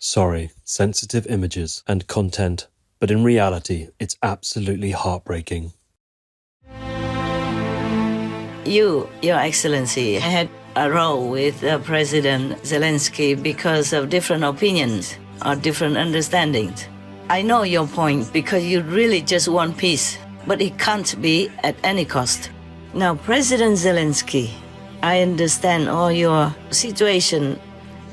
Sorry, sensitive images and content, but in reality, it's absolutely heartbreaking. Your Excellency, had a row with President Zelensky because of different opinions or different understandings. I know your point because you really just want peace, but it can't be at any cost. Now, President Zelensky, I understand all your situation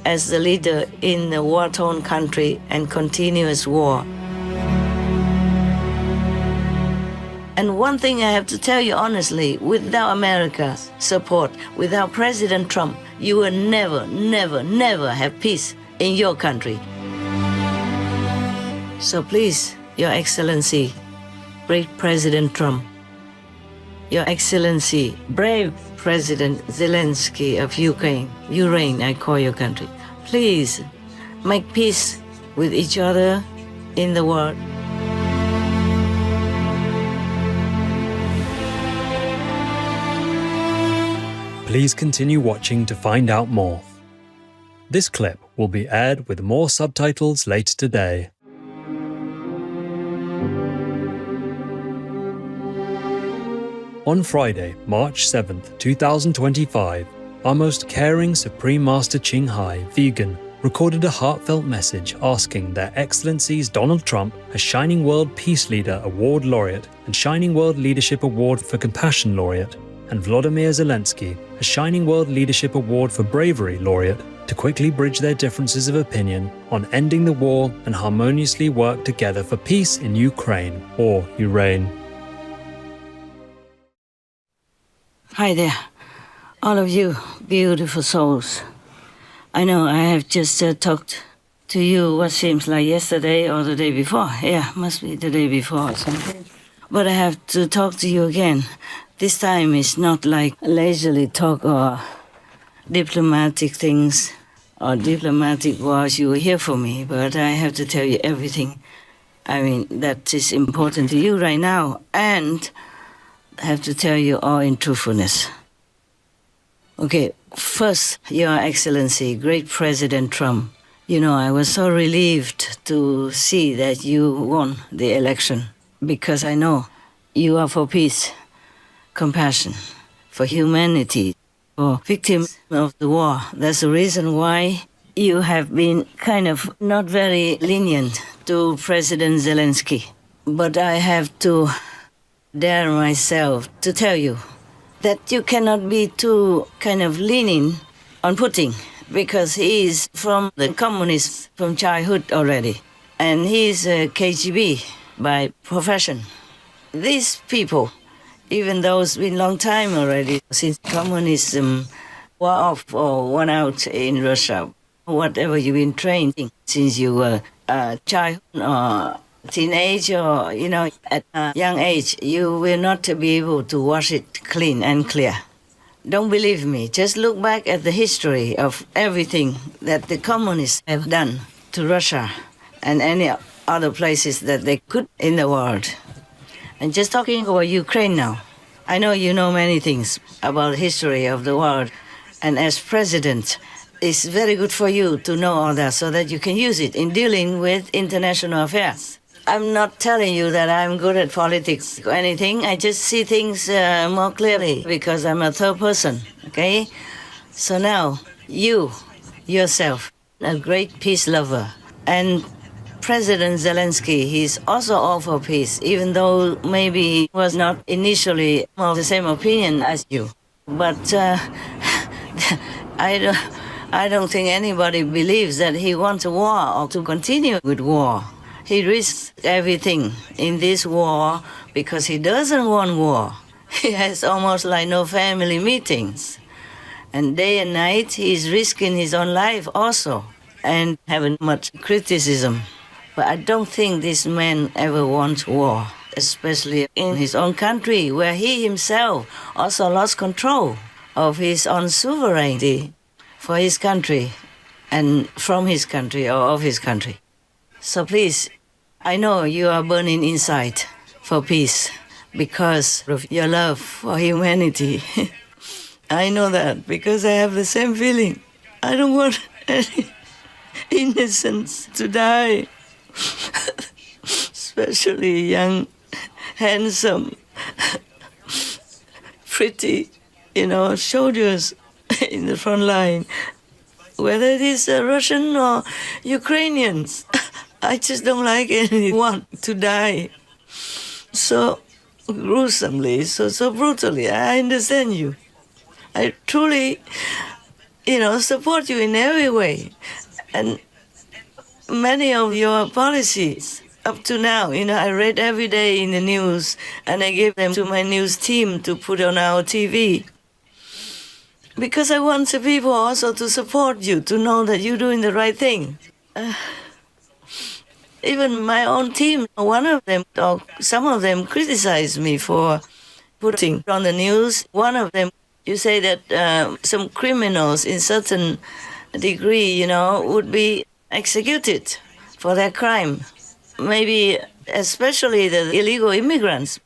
as the leader in a war-torn country and continuous war. And one thing I have to tell you honestly, without America's support, without President Trump, you will never, never, never have peace in your country. So please, Your Excellency, brave President Trump, Your Excellency, brave President Zelensky of Ureign, I call your country, please make peace with each other in the world. Please continue watching to find out more. This clip will be aired with more subtitles later today. On Friday, March 7th, 2025, our most caring Supreme Master Ching, vegan, recorded a heartfelt message asking Their Excellencies Donald Trump, a Shining World Peace Leader Award Laureate and Shining World Leadership Award for Compassion Laureate, and Volodymyr Zelenskyy, a Shining World Leadership Award for Bravery Laureate, to quickly bridge their differences of opinion on ending the war and harmoniously work together for peace in Ukraine, or Ureign. Hi there, all of you beautiful souls. I know I have just talked to you what seems like yesterday or the day before. Yeah, must be the day before or something. But I have to talk to you again. This time is not like leisurely talk or diplomatic things or diplomatic words you will hear from me, but I have to tell you everything. I mean, that is important to you right now, and I have to tell you all in truthfulness. Okay, first, Your Excellency, great President Trump, you know, I was so relieved to see that you won the election because I know you are for peace, compassion, for humanity, for victims of the war. That's the reason why you have been kind of not very lenient to President Zelensky. But I have to dare myself to tell you that you cannot be too kind of leaning on Putin because he is from the communists from childhood already. And he's a KGB by profession. These people, even though it's been a long time already since communism wore off or won out in Russia, whatever you've been trained in since you were a child or teenage or, you know, at a young age, you will not be able to wash it clean and clear. Don't believe me. Just look back at the history of everything that the communists have done to Russia and any other places that they could in the world. And just talking about Ukraine now, I know you know many things about the history of the world, and as president, it's very good for you to know all that so that you can use it in dealing with international affairs. I'm not telling you that I'm good at politics or anything. I just see things more clearly because I'm a third person, okay? So now, you, yourself, a great peace lover, and President Zelensky, he's also all for peace, even though maybe he was not initially of the same opinion as you. But I don't think anybody believes that he wants a war or to continue with war. He risks everything in this war because he doesn't want war. He has almost like no family meetings. And day and night, he's risking his own life also and having much criticism. But I don't think this man ever wants war, especially in his own country, where he himself also lost control of his own sovereignty for his country and from his country or of his country. So please, I know you are burning inside for peace because of your love for humanity. I know that because I have the same feeling. I don't want innocents to die, especially young, handsome, pretty, soldiers in the front line, whether it is Russian or Ukrainians. I just don't like anyone to die so gruesomely, so brutally. I understand you. I truly, support you in every way. And many of your policies up to now, I read every day in the news, and I gave them to my news team to put on our TV. Because I want the people also to support you, to know that you're doing the right thing. Even my own team, one of them, or some of them, criticized me for putting on the news. One of them, you say that some criminals in certain degree, would be executed for their crime. Maybe especially the illegal immigrants.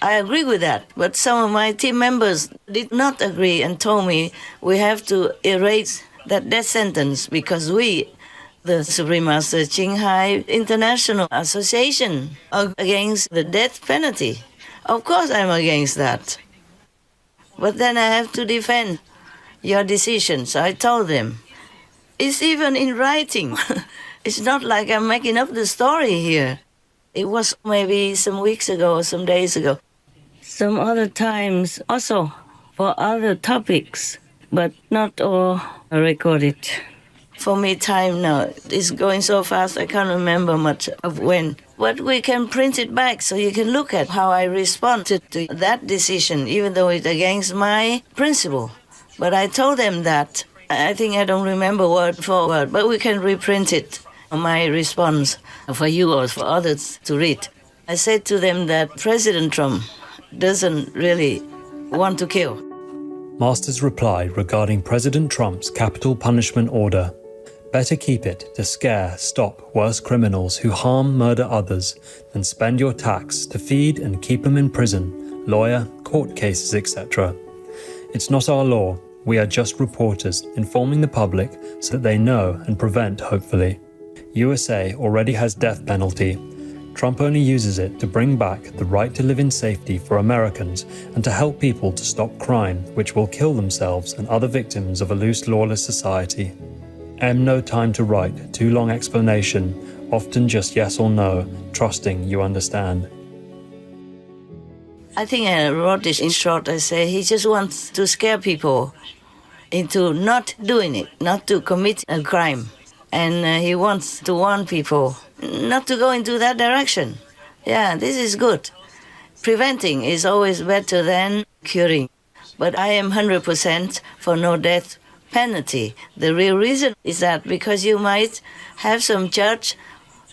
I agree with that, but some of my team members did not agree and told me we have to erase that death sentence because we, the Supreme Master Ching International Association, are against the death penalty. Of course I'm against that. But then I have to defend your decisions. I told them. It's even in writing. It's not like I'm making up the story here. It was maybe some weeks ago or some days ago. Some other times also for other topics, but not all recorded. For me, time now is going so fast, I can't remember much of when. But we can print it back so you can look at how I responded to that decision, even though it's against my principle. But I told them that. I think I don't remember word for word, but we can reprint it, my response, for you or for others to read. I said to them that President Trump doesn't really want to kill. Masters replied regarding President Trump's capital punishment order. Better keep it to scare, stop worse criminals who harm, murder others, than spend your tax to feed and keep them in prison, lawyer, court cases, etc. It's not our law. We are just reporters informing the public so that they know and prevent, hopefully. USA already has death penalty. Trump only uses it to bring back the right to live in safety for Americans and to help people to stop crime, which will kill themselves and other victims of a loose, lawless society. No time to write too long explanation, often just yes or no, trusting you understand. I think I wrote this in short. I say he just wants to scare people into not doing it, not to commit a crime. And he wants to warn people not to go into that direction. Yeah, this is good. Preventing is always better than curing. But I am 100% for no death penalty. The real reason is that because you might have some judge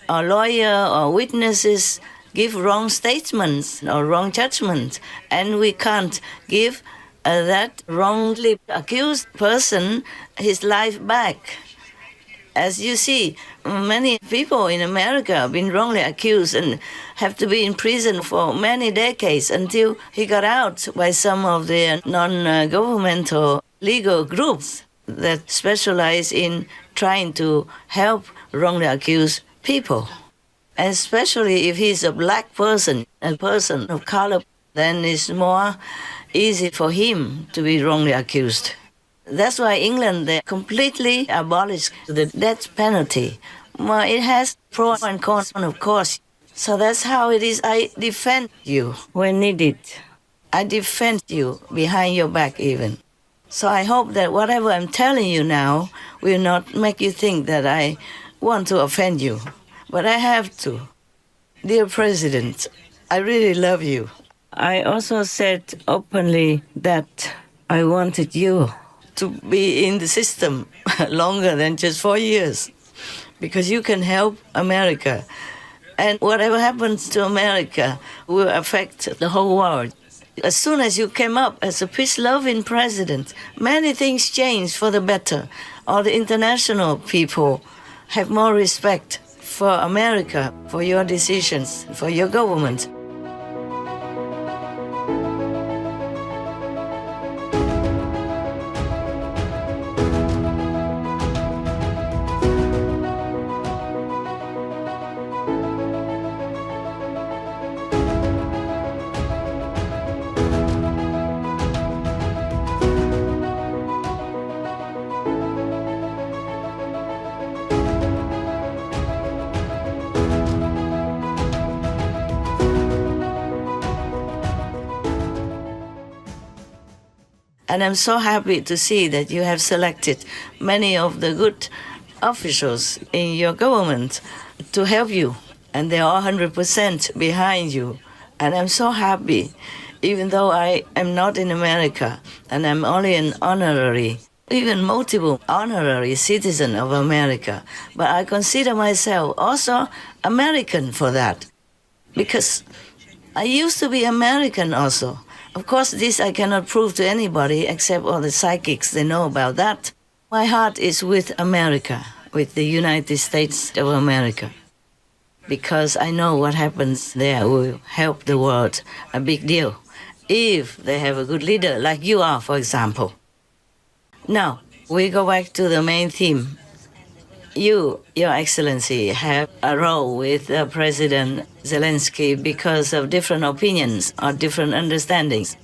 or lawyer or witnesses give wrong statements or wrong judgment, and we can't give that wrongly accused person his life back. As you see, many people in America have been wrongly accused and have to be in prison for many decades until he got out by some of the non-governmental legal groups that specialize in trying to help wrongly accused people. Especially if he's a black person, a person of color, then it's more easy for him to be wrongly accused. That's why England, they completely abolished the death penalty. Well, it has pros and cons, of course. So that's how it is. I defend you when needed. I defend you behind your back even. So I hope that whatever I'm telling you now will not make you think that I want to offend you. But I have to. Dear President, I really love you. I also said openly that I wanted you to be in the system longer than just 4 years, because you can help America. And whatever happens to America will affect the whole world. As soon as you came up as a peace-loving president, many things changed for the better. All the international people have more respect for America, for your decisions, for your government. And I'm so happy to see that you have selected many of the good officials in your government to help you. And they are 100% behind you. And I'm so happy, even though I am not in America and I'm only an honorary, even multiple honorary citizen of America. But I consider myself also American for that. Because I used to be American also. Of course, this I cannot prove to anybody except all the psychics, they know about that. My heart is with America, with the United States of America. Because I know what happens there will help the world a big deal. If they have a good leader, like you are, for example. Now, we go back to the main theme. You, Your Excellency, have a role with President Zelensky because of different opinions or different understandings.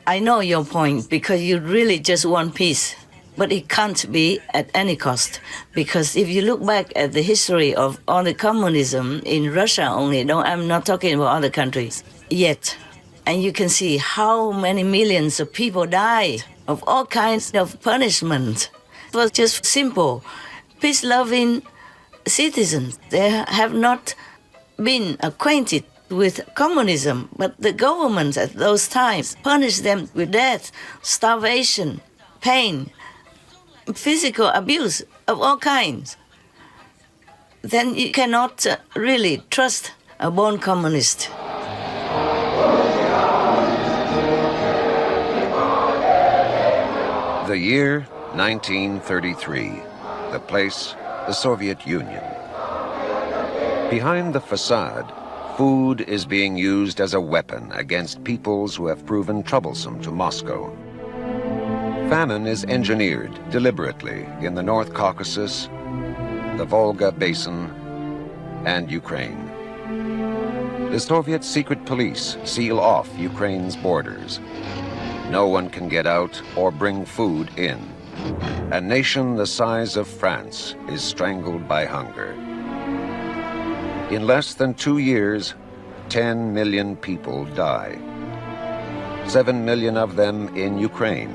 I know your point because you really just want peace. But it can't be at any cost, because if you look back at the history of all the communism in Russia only, no, I'm not talking about other countries yet, and you can see how many millions of people died of all kinds of punishment. It was just simple, peace-loving citizens. They have not been acquainted with communism, but the government at those times punished them with death, starvation, pain, physical abuse of all kinds. Then you cannot really trust a born communist. The year 1933. The place, the Soviet Union. Behind the facade, food is being used as a weapon against peoples who have proven troublesome to Moscow. Famine is engineered deliberately in the North Caucasus, the Volga Basin, and Ukraine. The Soviet secret police seal off Ukraine's borders. No one can get out or bring food in. A nation the size of France is strangled by hunger. In less than 2 years, 10 million people die. 7 million of them in Ukraine.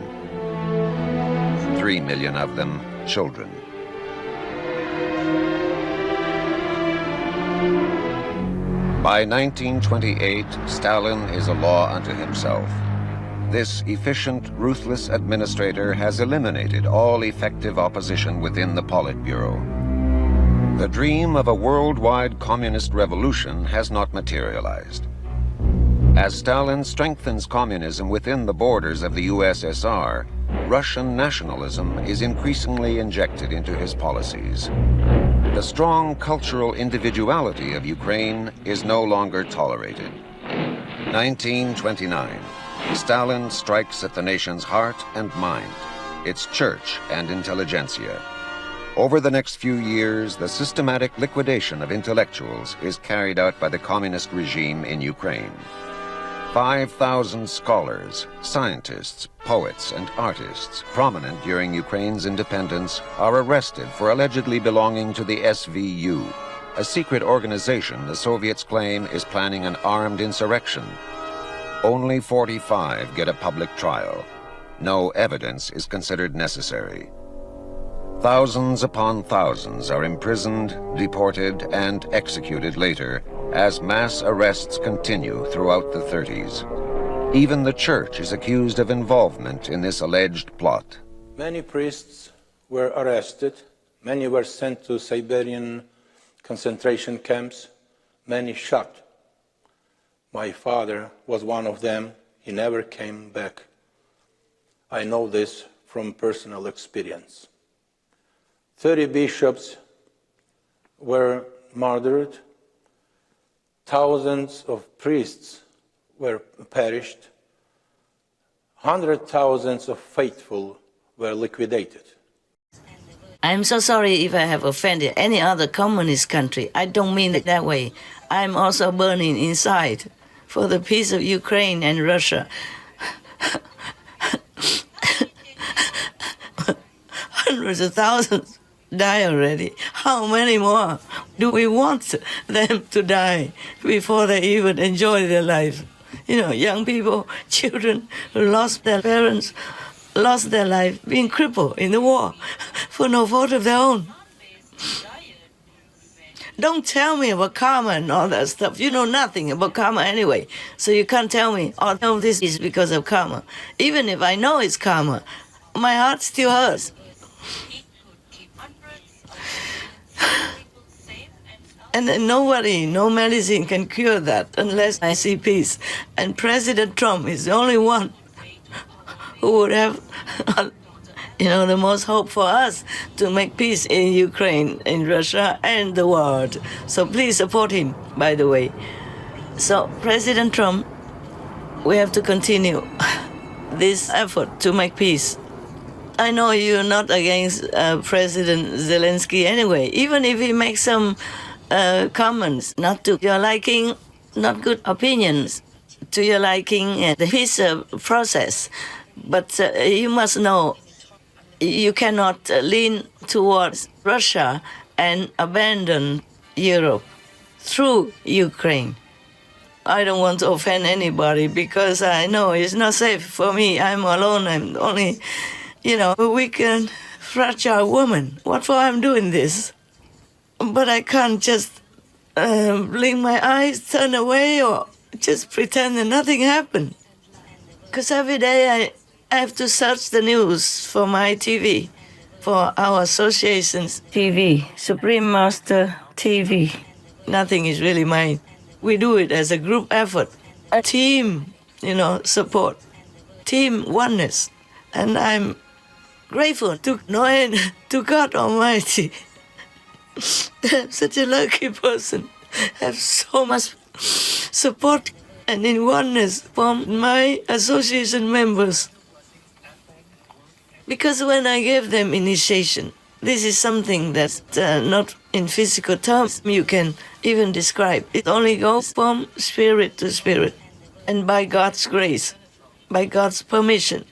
3 million of them children. By 1928, Stalin is a law unto himself. This efficient, ruthless administrator has eliminated all effective opposition within the Politburo. The dream of a worldwide communist revolution has not materialized. As Stalin strengthens communism within the borders of the USSR, Russian nationalism is increasingly injected into his policies. The strong cultural individuality of Ukraine is no longer tolerated. 1929. Stalin strikes at the nation's heart and mind, its church and intelligentsia. Over the next few years, the systematic liquidation of intellectuals is carried out by the communist regime in Ukraine. 5,000 scholars, scientists, poets, and artists prominent during Ukraine's independence are arrested for allegedly belonging to the SVU, a secret organization the Soviets claim is planning an armed insurrection. Only 45 get a public trial. No evidence is considered necessary. Thousands upon thousands are imprisoned, deported, and executed later as mass arrests continue throughout the 30s. Even the church is accused of involvement in this alleged plot. Many priests were arrested. Many were sent to Siberian concentration camps. Many shot. My father was one of them. He never came back. I know this from personal experience. 30 bishops were murdered. Thousands of priests were perished. 100,000 of faithful were liquidated. I'm so sorry if I have offended any other communist country. I don't mean it that way. I'm also burning inside for the peace of Ukraine and Russia. Hundreds of thousands die already. How many more do we want them to die before they even enjoy their life? You know, young people, children who lost their parents, lost their life being crippled in the war for no fault of their own. Don't tell me about karma and all that stuff. You know nothing about karma anyway, so you can't tell me, oh, no, this is because of karma. Even if I know it's karma, my heart still hurts. And nobody, no medicine can cure that unless I see peace. And President Trump is the only one who would have, the most hope for us to make peace in Ukraine, in Russia, and the world. So please support him, by the way. So President Trump, we have to continue this effort to make peace. I know you're not against President Zelenskyy anyway, even if he makes some comments not to your liking, not good opinions to your liking, and the peace process. But you must know you cannot lean towards Russia and abandon Europe through Ukraine. I don't want to offend anybody because I know it's not safe for me. I'm alone. I'm only, a weak and fragile woman. What for I'm doing this? But I can't just blink my eyes, turn away, or just pretend that nothing happened. Because every day I have to search the news for my TV, for our association's TV, Supreme Master TV. Nothing is really mine. We do it as a group effort, a team, support, team oneness. And I'm grateful to Noah, to God Almighty. I'm such a lucky person. Have so much support and in oneness from my association members. Because when I gave them initiation, this is something that's not in physical terms you can even describe. It only goes from spirit to spirit, and by God's grace, by God's permission.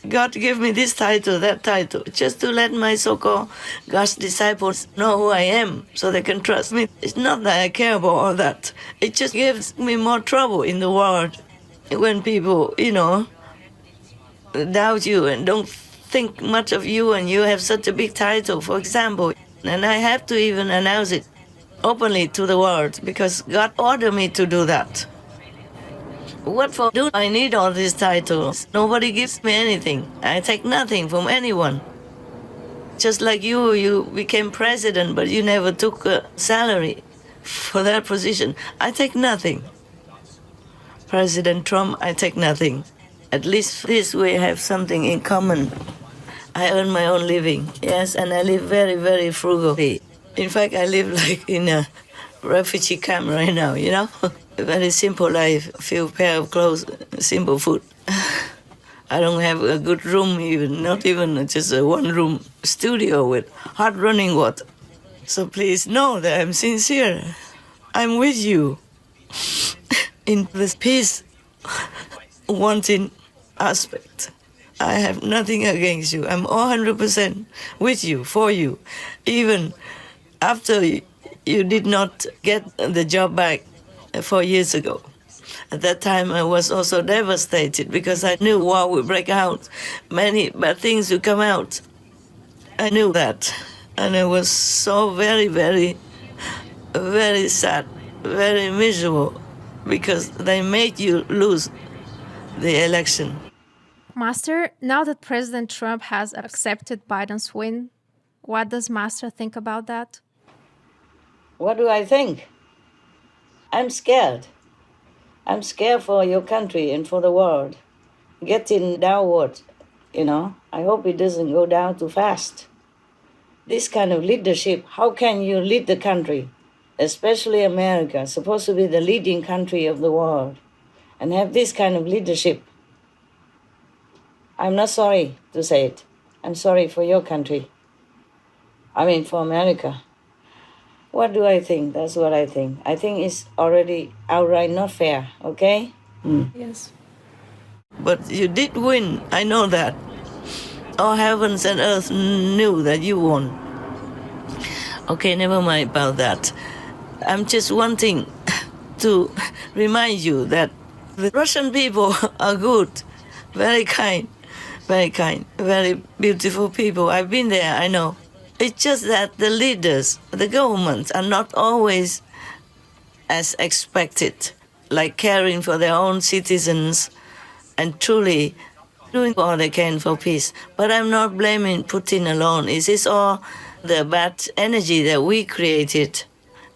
God gave me this title, that title, just to let my so-called God's disciples know who I am so they can trust me. It's not that I care about all that. It just gives me more trouble in the world when people, doubt you and don't think much of you and you have such a big title, for example. And I have to even announce it openly to the world because God ordered me to do that. What for do I need all these titles? Nobody gives me anything. I take nothing from anyone. Just like you became president, but you never took a salary for that position. I take nothing. President Trump, I take nothing. At least this we have something in common. I earn my own living, yes, and I live very, very frugally. In fact, I live like in a refugee camp right now, A very simple life, a few pair of clothes, simple food. I don't have a good room even, not even just a one-room studio with hot running water. So please know that I'm sincere. I'm with you in this peace wanting aspect. I have nothing against you. I'm 100% with you, for you. Even after you did not get the job back 4 years ago. At that time, I was also devastated because I knew war would break out. Many bad things would come out. I knew that. And I was so very, very, very sad, very miserable because they made you lose the election. Master, now that President Trump has accepted Biden's win, what does Master think about that? What do I think? I'm scared. I'm scared for your country and for the world. Getting downward, I hope it doesn't go down too fast. This kind of leadership, how can you lead the country, especially America, supposed to be the leading country of the world, and have this kind of leadership? I'm not sorry to say it. I'm sorry for your country. For America. What do I think? That's what I think. I think it's already outright not fair, okay? Yes. But you did win. I know that. All heavens and earth knew that you won. Okay, never mind about that. I'm just wanting to remind you that the Russian people are good, very kind. very kind, very beautiful people. I've been there, I know. It's just that the leaders, the governments, are not always as expected, like caring for their own citizens and truly doing all they can for peace. But I'm not blaming Putin alone. It is all the bad energy that we created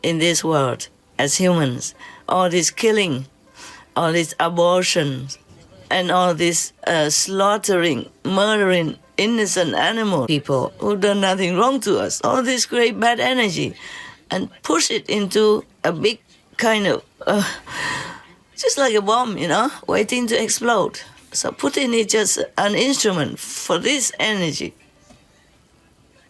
in this world as humans. All this killing, all this abortion, and all this slaughtering, murdering innocent animal people who done nothing wrong to us. All this great bad energy and push it into a big kind of, just like a bomb, waiting to explode. So Putin is just an instrument for this energy.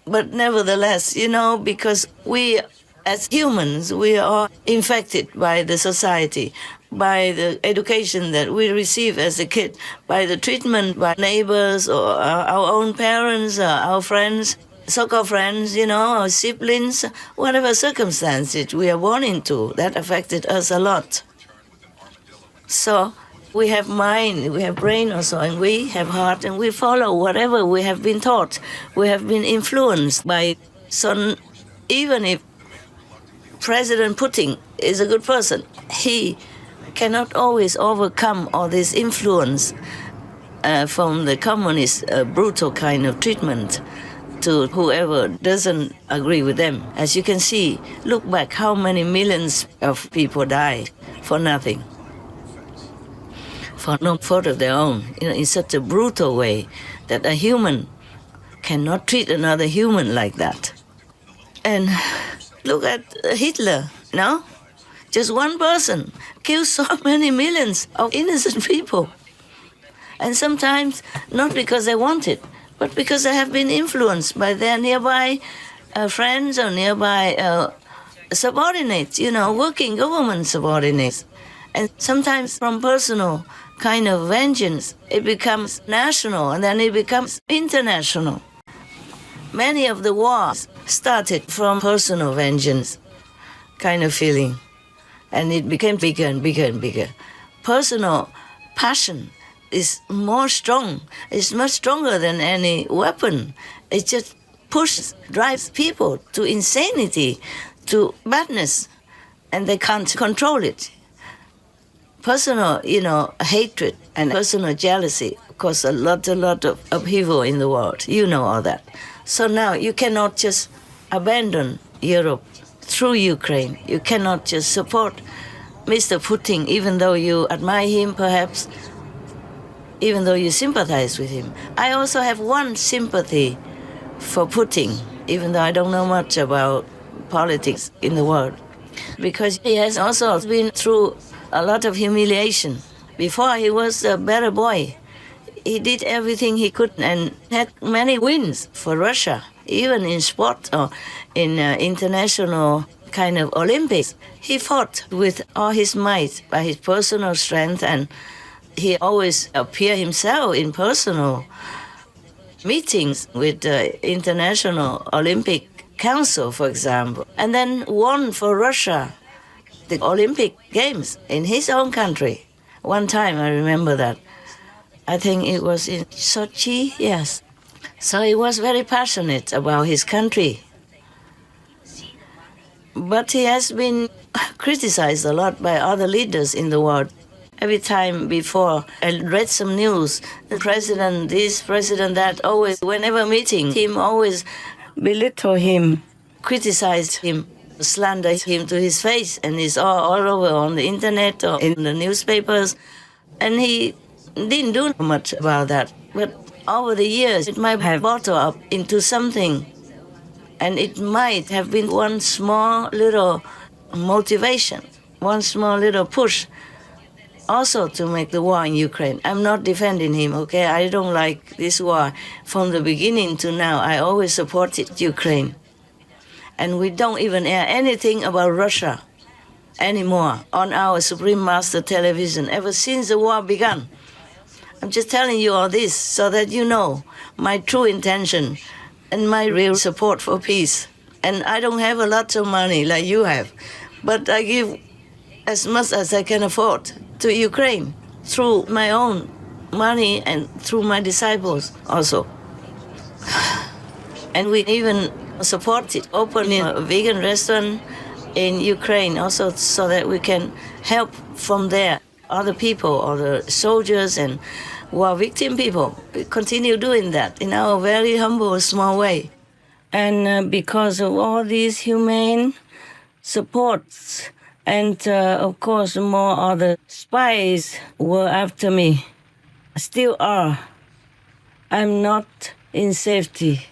But nevertheless, because we as humans, we are infected by the society, by the education that we receive as a kid, by the treatment by neighbors or our own parents, or our friends, so-called friends, our siblings, whatever circumstances we are born into, that affected us a lot. So we have mind, we have brain also, and we have heart, and we follow whatever we have been taught. We have been influenced by. So even if President Putin is a good person, he cannot always overcome all this influence from the communist brutal kind of treatment to whoever doesn't agree with them. As you can see, look back how many millions of people died for nothing, for no fault of their own, in such a brutal way that a human cannot treat another human like that. And look at Hitler, just one person kills so many millions of innocent people. And sometimes not because they want it, but because they have been influenced by their nearby friends or nearby subordinates, working government subordinates. And sometimes from personal kind of vengeance, it becomes national and then it becomes international. Many of the wars started from personal vengeance kind of feeling, and it became bigger and bigger and bigger. Personal passion is more strong. It's much stronger than any weapon. It just pushes, drives people to insanity, to madness, and they can't control it. Personal, hatred and personal jealousy cause a lot of upheaval in the world. You know all that. So now you cannot just abandon Europe through Ukraine. You cannot just support Mr. Putin, even though you admire him, perhaps, even though you sympathize with him. I also have one sympathy for Putin, even though I don't know much about politics in the world, because he has also been through a lot of humiliation. Before, he was a better boy. He did everything he could and had many wins for Russia, even in sport or in international kind of Olympics. He fought with all his might by his personal strength, and he always appeared himself in personal meetings with the International Olympic Council, for example, and then won for Russia the Olympic Games in his own country. One time, I remember that. I think it was in Sochi, yes. So he was very passionate about his country. But he has been criticized a lot by other leaders in the world. Every time before I read some news, the president this, president that, always, whenever meeting him, always belittle him, criticize him, slander him to his face, and it's all over on the internet or in the newspapers. And he didn't do much about that. But over the years, it might have bottled up into something. And it might have been one small little motivation, one small little push also to make the war in Ukraine. I'm not defending him, okay? I don't like this war. From the beginning to now, I always supported Ukraine. And we don't even air anything about Russia anymore on our Supreme Master television ever since the war began. I'm just telling you all this so that you know my true intention and my real support for peace. And I don't have a lot of money like you have, but I give as much as I can afford to Ukraine through my own money and through my disciples also. And we even supported opening a vegan restaurant in Ukraine also so that we can help from there other people, other soldiers and war victim people. We continue doing that in our very humble, small way. And because of all these humane supports, and of course more other spies were after me, still are. I'm not in safety,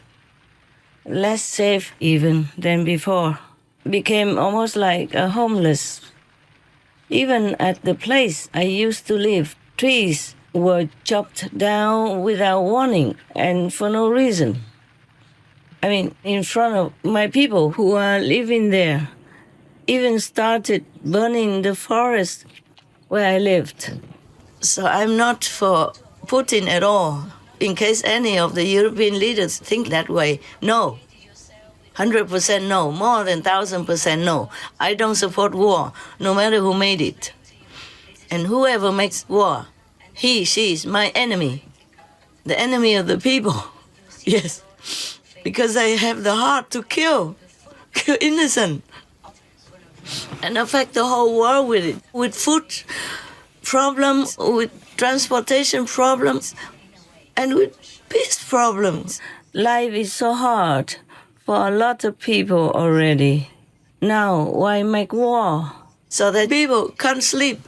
less safe even than before. Became almost like a homeless. Even at the place I used to live, trees were chopped down without warning and for no reason. I mean, in front of my people who are living there, even started burning the forest where I lived. So I'm not for Putin at all, in case any of the European leaders think that way. No. 100% no, more than 1,000% no. I don't support war, no matter who made it. And whoever makes war, he, she is my enemy. The enemy of the people. Yes. Because I have the heart to kill innocent. And affect the whole world with it. With food problems, with transportation problems, and with peace problems. Life is so hard for a lot of people already. Now, why make war? So that people can't sleep,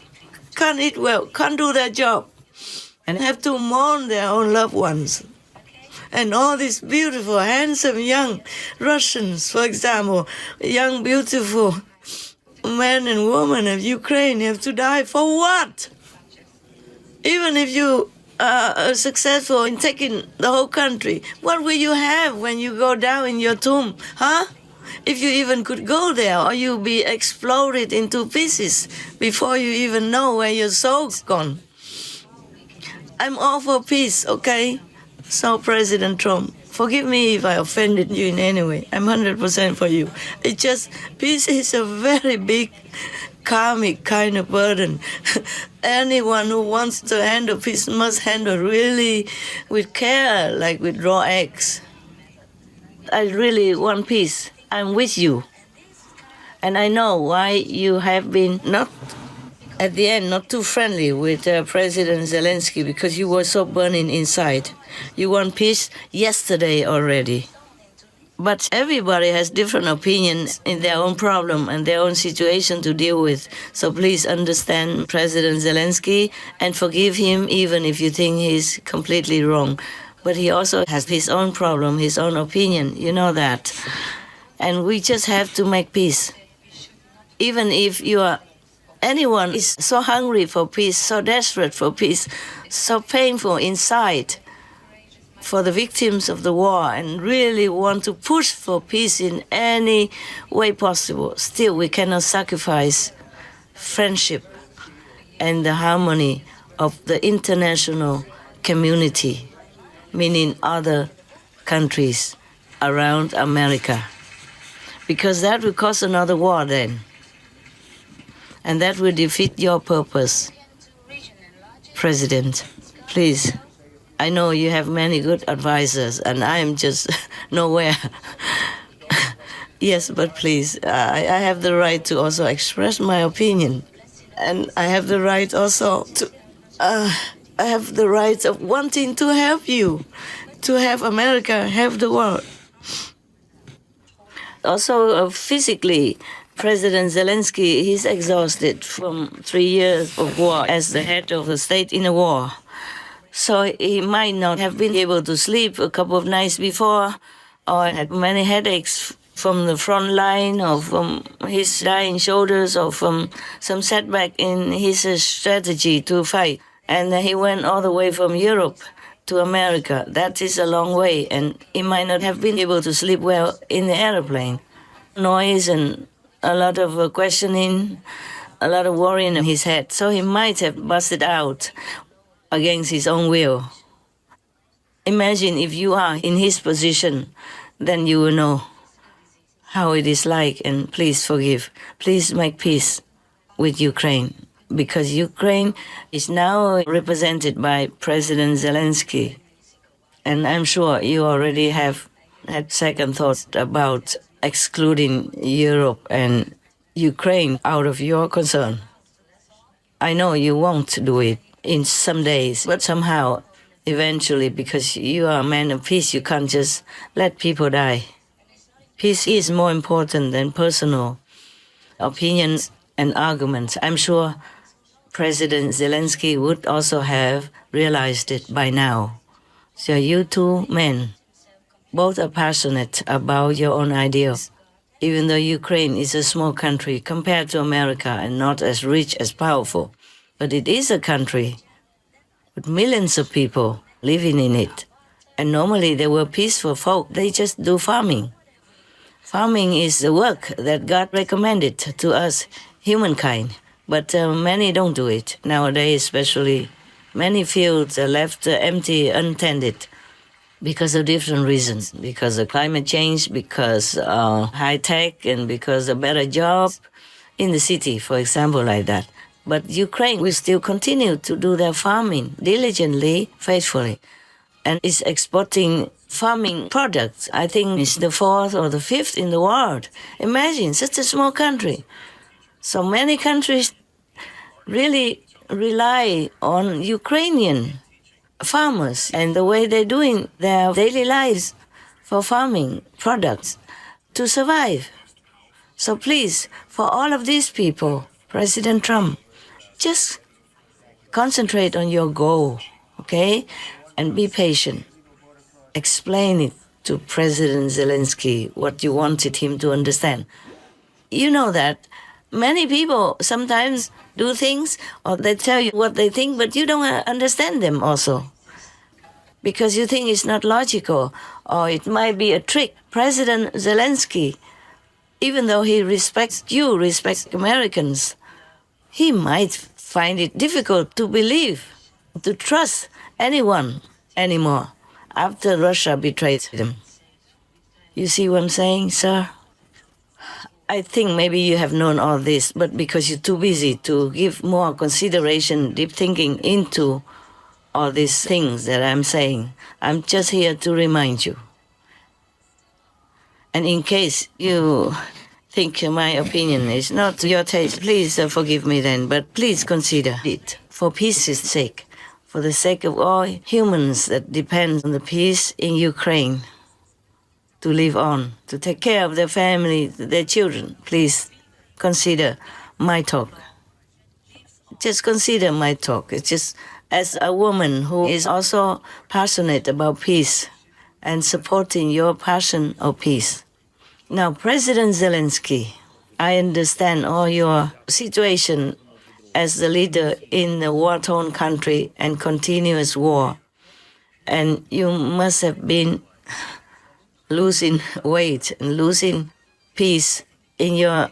can't eat well, can't do their job, and have to mourn their own loved ones. And all these beautiful, handsome young Russians, for example, young, beautiful men and women of Ukraine have to die for what? Even if you are successful in taking the whole country, what will you have when you go down in your tomb, huh? If you even could go there, or you'll be exploded into pieces before you even know where your soul's gone. I'm all for peace, okay? So, President Trump, forgive me if I offended you in any way. I'm 100% for you. It's just, peace is a very big karmic kind of burden. Anyone who wants to handle peace must handle really with care, like with raw eggs. I really want peace. I'm with you. And I know why you have been not, at the end, not too friendly with President Zelenskyy, because you were so burning inside. You want peace yesterday already. But everybody has different opinions in their own problem and their own situation to deal with. So please understand President Zelenskyy and forgive him even if you think he's completely wrong. But he also has his own problem, his own opinion. You know that. And we just have to make peace. Even if anyone is so hungry for peace, so desperate for peace, so painful inside, for the victims of the war and really want to push for peace in any way possible, still we cannot sacrifice friendship and the harmony of the international community, meaning other countries around America, because that will cause another war then, and that will defeat your purpose. President, please. I know you have many good advisors, and I am just nowhere. Yes, but please, I have the right to also express my opinion. And I have the right also to, I have the right of wanting to help you, to have America, have the world. Also, physically, President Zelenskyy, he's exhausted from 3 years of war as the head of the state in a war. So he might not have been able to sleep a couple of nights before, or had many headaches from the front line, or from his dying shoulders, or from some setback in his strategy to fight. And he went all the way from Europe to America. That is a long way, and he might not have been able to sleep well in the airplane. Noise and a lot of questioning, a lot of worrying in his head. So he might have busted out against his own will. Imagine if you are in his position, then you will know how it is like, and please forgive. Please make peace with Ukraine. because Ukraine is now represented by President Zelensky. And I'm sure you already have had second thoughts about excluding Europe and Ukraine out of your concern. I know you won't do it in some days, but somehow, eventually, because you are a man of peace, you can't just let people die. Peace is more important than personal opinions and arguments. I'm sure President Zelensky would also have realized it by now. So you two men, both are passionate about your own ideals. Even though Ukraine is a small country compared to America and not as rich as powerful, but it is a country with millions of people living in it. And normally they were peaceful folk. They just do farming. Farming is the work that God recommended to us, humankind. But many don't do it. Nowadays, especially, many fields are left empty, untended, because of different reasons. Because of climate change, because high tech, and because of better jobs in the city, for example, like that. But Ukraine will still continue to do their farming diligently, faithfully, and is exporting farming products. I think it's the 4th or the 5th in the world. Imagine, such a small country. So many countries really rely on Ukrainian farmers and the way they're doing their daily lives for farming products to survive. So please, for all of these people, President Trump, just concentrate on your goal, okay? And be patient. Explain it to President Zelensky what you wanted him to understand. You know that many people sometimes do things or they tell you what they think, but you don't understand them also because you think it's not logical or it might be a trick. President Zelensky, even though he respects you, respects Americans, he might find it difficult to believe, to trust anyone anymore after Russia betrayed him. You see what I'm saying, sir? I think maybe you have known all this, but because you're too busy to give more consideration, deep thinking into all these things that I'm saying, I'm just here to remind you. And in case you think my opinion is not to your taste, please forgive me then, but please consider it for peace's sake, for the sake of all humans that depend on the peace in Ukraine to live on, to take care of their family, their children. Please consider my talk. Just consider my talk. It's just as a woman who is also passionate about peace and supporting your passion of peace. Now, President Zelensky, I understand all your situation as the leader in a war-torn country and continuous war. And you must have been losing weight and losing peace in your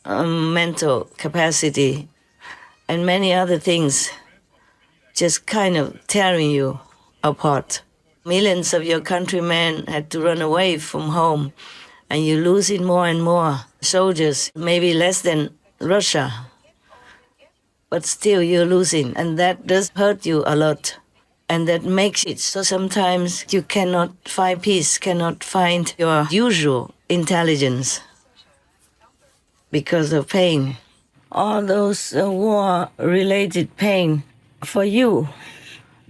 mental capacity and many other things just kind of tearing you apart. Millions of your countrymen had to run away from home, and you're losing more and more soldiers, maybe less than Russia. But still you're losing, and that does hurt you a lot. And that makes it so sometimes you cannot find peace, cannot find your usual intelligence because of pain. All those war-related pain for you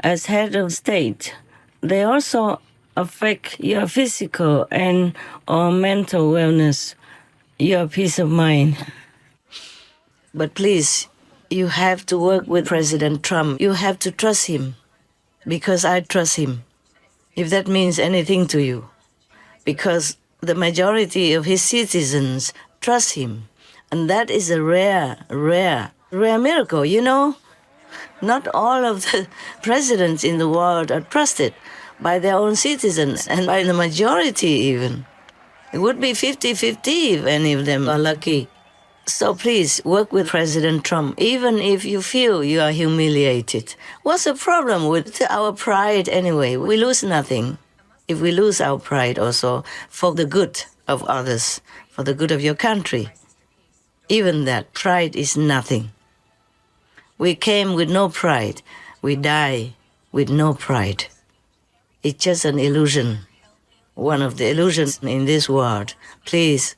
as head of state, they also affect your physical and or mental wellness, your peace of mind. But please, you have to work with President Trump. You have to trust him. Because I trust him, if that means anything to you. Because the majority of his citizens trust him. And that is a rare miracle, you know? Not all of the presidents in the world are trusted by their own citizens and by the majority even. It would be 50-50 if any of them are lucky. So please work with President Trump, even if you feel you are humiliated. What's the problem with our pride anyway? We lose nothing if we lose our pride also for the good of others, for the good of your country. Even that, pride is nothing. We came with no pride. We die with no pride. It's just an illusion. One of the illusions in this world. Please,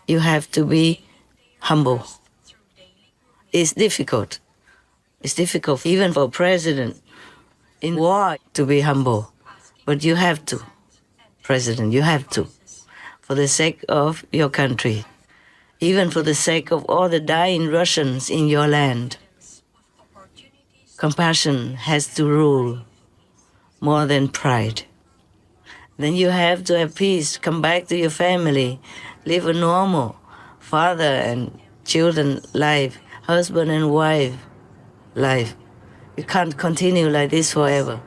you have to be humble. It's difficult. It's difficult even for a president in war to be humble. But you have to, President, you have to, for the sake of your country, even for the sake of all the dying Russians in your land. Compassion has to rule more than pride. Then you have to have peace, come back to your family, live a normal father and children life, husband and wife life. You can't continue like this forever.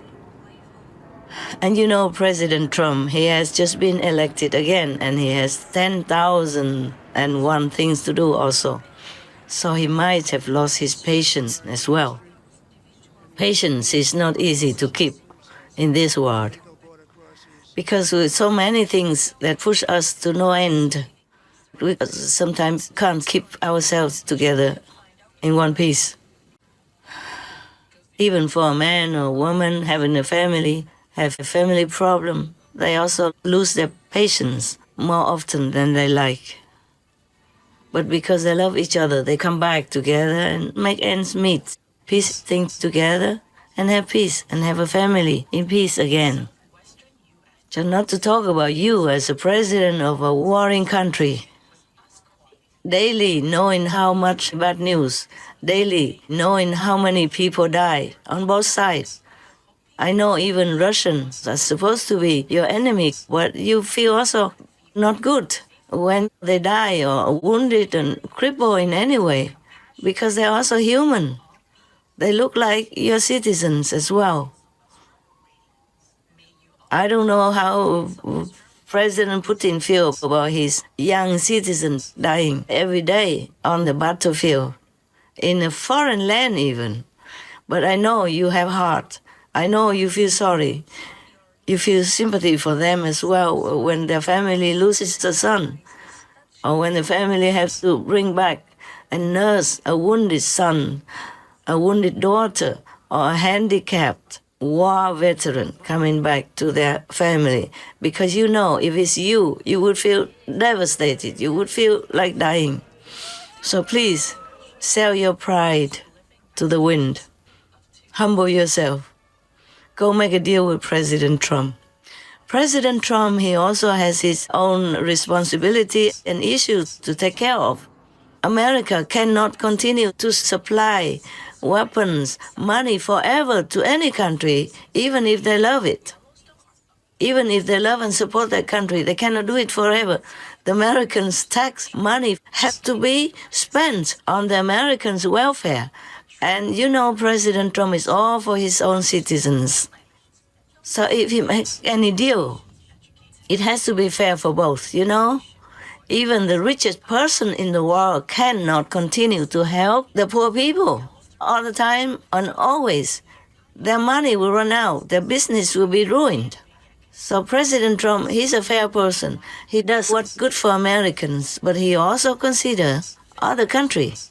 And you know, President Trump, he has just been elected again, and he has 10,001 things to do also. So he might have lost his patience as well. Patience is not easy to keep in this world, because with so many things that push us to no end, we sometimes can't keep ourselves together in one piece. Even for a man or a woman having a family, have a family problem, they also lose their patience more often than they like. But because they love each other, they come back together and make ends meet, piece things together and have peace and have a family in peace again. Just not to talk about you as a president of a warring country. Daily knowing how much bad news, daily knowing how many people die on both sides. I know even Russians are supposed to be your enemy, but you feel also not good when they die or wounded and crippled in any way, because they're also human. They look like your citizens as well. I don't know how President Putin feels about his young citizens dying every day on the battlefield, in a foreign land even. But I know you have heart. I know you feel sorry. You feel sympathy for them as well when their family loses a son, or when the family has to bring back and nurse a wounded son, a wounded daughter, or a handicapped war veteran coming back to their family. Because you know, if it's you, you would feel devastated. You would feel like dying. So please, sell your pride to the wind. Humble yourself. Go make a deal with President Trump. President Trump, he also has his own responsibility and issues to take care of. America cannot continue to supply weapons, money forever to any country, even if they love it. Even if they love and support their country, they cannot do it forever. The Americans' tax money has to be spent on the Americans' welfare. And you know, President Trump is all for his own citizens. So if he makes any deal, it has to be fair for both, you know? Even the richest person in the world cannot continue to help the poor people all the time and always. Their money will run out. Their business will be ruined. So President Trump, he's a fair person. He does what's good for Americans, but he also considers other countries.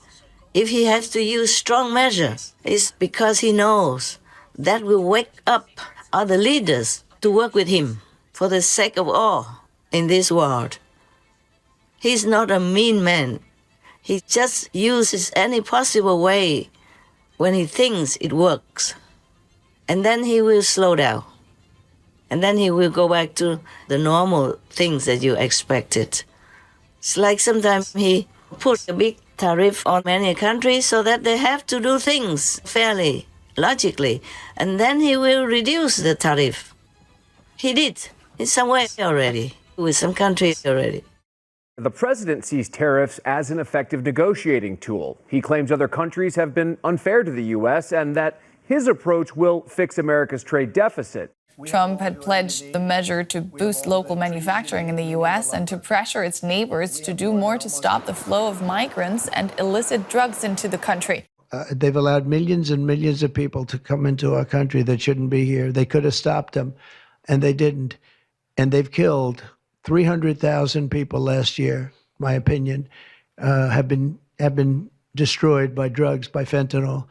If he has to use strong measures, it's because he knows that will wake up other leaders to work with him for the sake of all in this world. He's not a mean man. He just uses any possible way when he thinks it works. And then he will slow down. And then he will go back to the normal things that you expected. It's like sometimes he put a big tariff on many countries so that they have to do things fairly, logically, and then he will reduce the tariff. He did in some way already, with some countries already. The president sees tariffs as an effective negotiating tool. He claims other countries have been unfair to the U.S. and that his approach will fix America's trade deficit. Trump had pledged the measure to boost local manufacturing in the U.S. and to pressure its neighbors to do more to stop the flow of migrants and illicit drugs into the country. They've allowed millions and millions of people to come into our country that shouldn't be here. They could have stopped them, and they didn't. And they've killed 300,000 people last year, my opinion, have been destroyed by drugs, by fentanyl.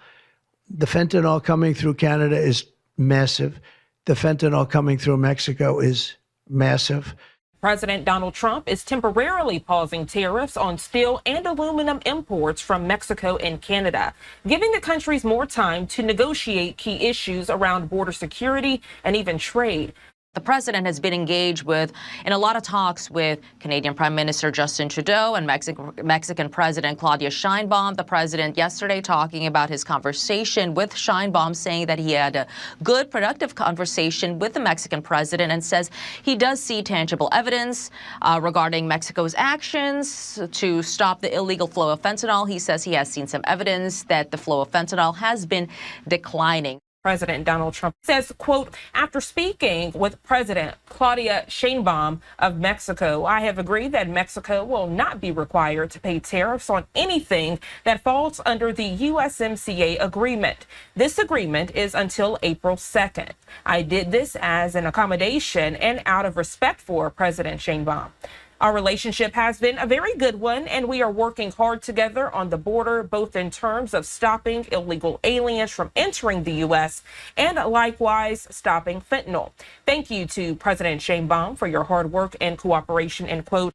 The fentanyl coming through Canada is massive. The fentanyl coming through Mexico is massive. President Donald Trump is temporarily pausing tariffs on steel and aluminum imports from Mexico and Canada, giving the countries more time to negotiate key issues around border security and even trade. The president has been engaged in a lot of talks with Canadian Prime Minister Justin Trudeau and Mexican President Claudia Sheinbaum. The president yesterday talking about his conversation with Sheinbaum, saying that he had a good, productive conversation with the Mexican president and says he does see tangible evidence regarding Mexico's actions to stop the illegal flow of fentanyl. He says he has seen some evidence that the flow of fentanyl has been declining. President Donald Trump says, quote, after speaking with President Claudia Sheinbaum of Mexico, I have agreed that Mexico will not be required to pay tariffs on anything that falls under the USMCA agreement. This agreement is until April 2nd. I did this as an accommodation and out of respect for President Sheinbaum. Our relationship has been a very good one, and we are working hard together on the border, both in terms of stopping illegal aliens from entering the U.S. and likewise stopping fentanyl. Thank you to President Sheinbaum for your hard work and cooperation, end quote.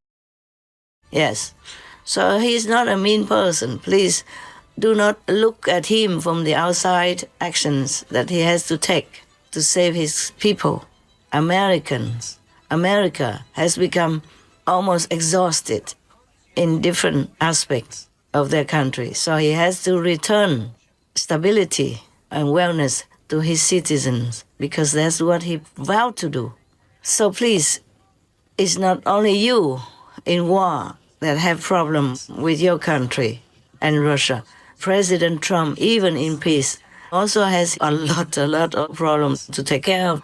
Yes. So he's not a mean person. Please do not look at him from the outside actions that he has to take to save his people. Americans. America has become almost exhausted in different aspects of their country. So he has to return stability and wellness to his citizens because that's what he vowed to do. So please, it's not only you in war that have problems with your country and Russia. President Trump, even in peace, also has a lot of problems to take care of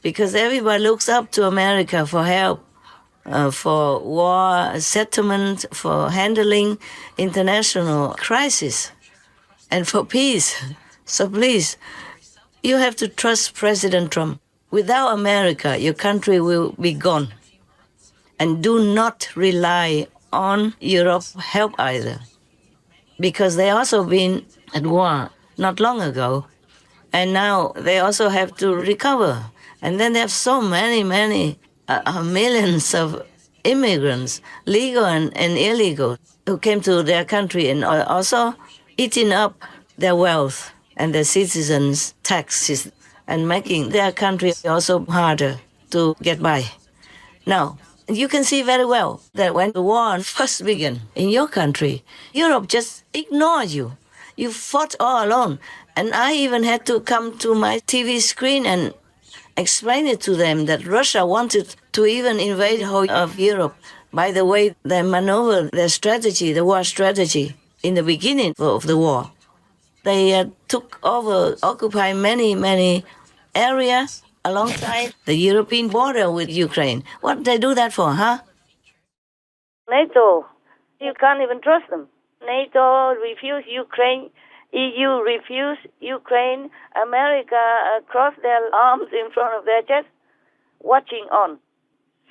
because everybody looks up to America for help. For war settlement, for handling international crisis, and for peace. So please, you have to trust President Trump. Without America, your country will be gone. And do not rely on Europe's help either, because they also been at war not long ago, and now they also have to recover. And then they have so many millions of immigrants, legal and illegal, who came to their country and are also eating up their wealth and their citizens' taxes and making their country also harder to get by. Now, you can see very well that when the war first began in your country, Europe just ignored you. You fought all alone. And I even had to come to my TV screen and explain it to them that Russia wanted to even invade the whole of Europe. By the way, they maneuvered their strategy, the war strategy, in the beginning of the war. They occupied many areas alongside the European border with Ukraine. What did they do that for, huh? NATO, you can't even trust them. NATO refused Ukraine. EU refused Ukraine. America crossed their arms in front of their chest, watching on.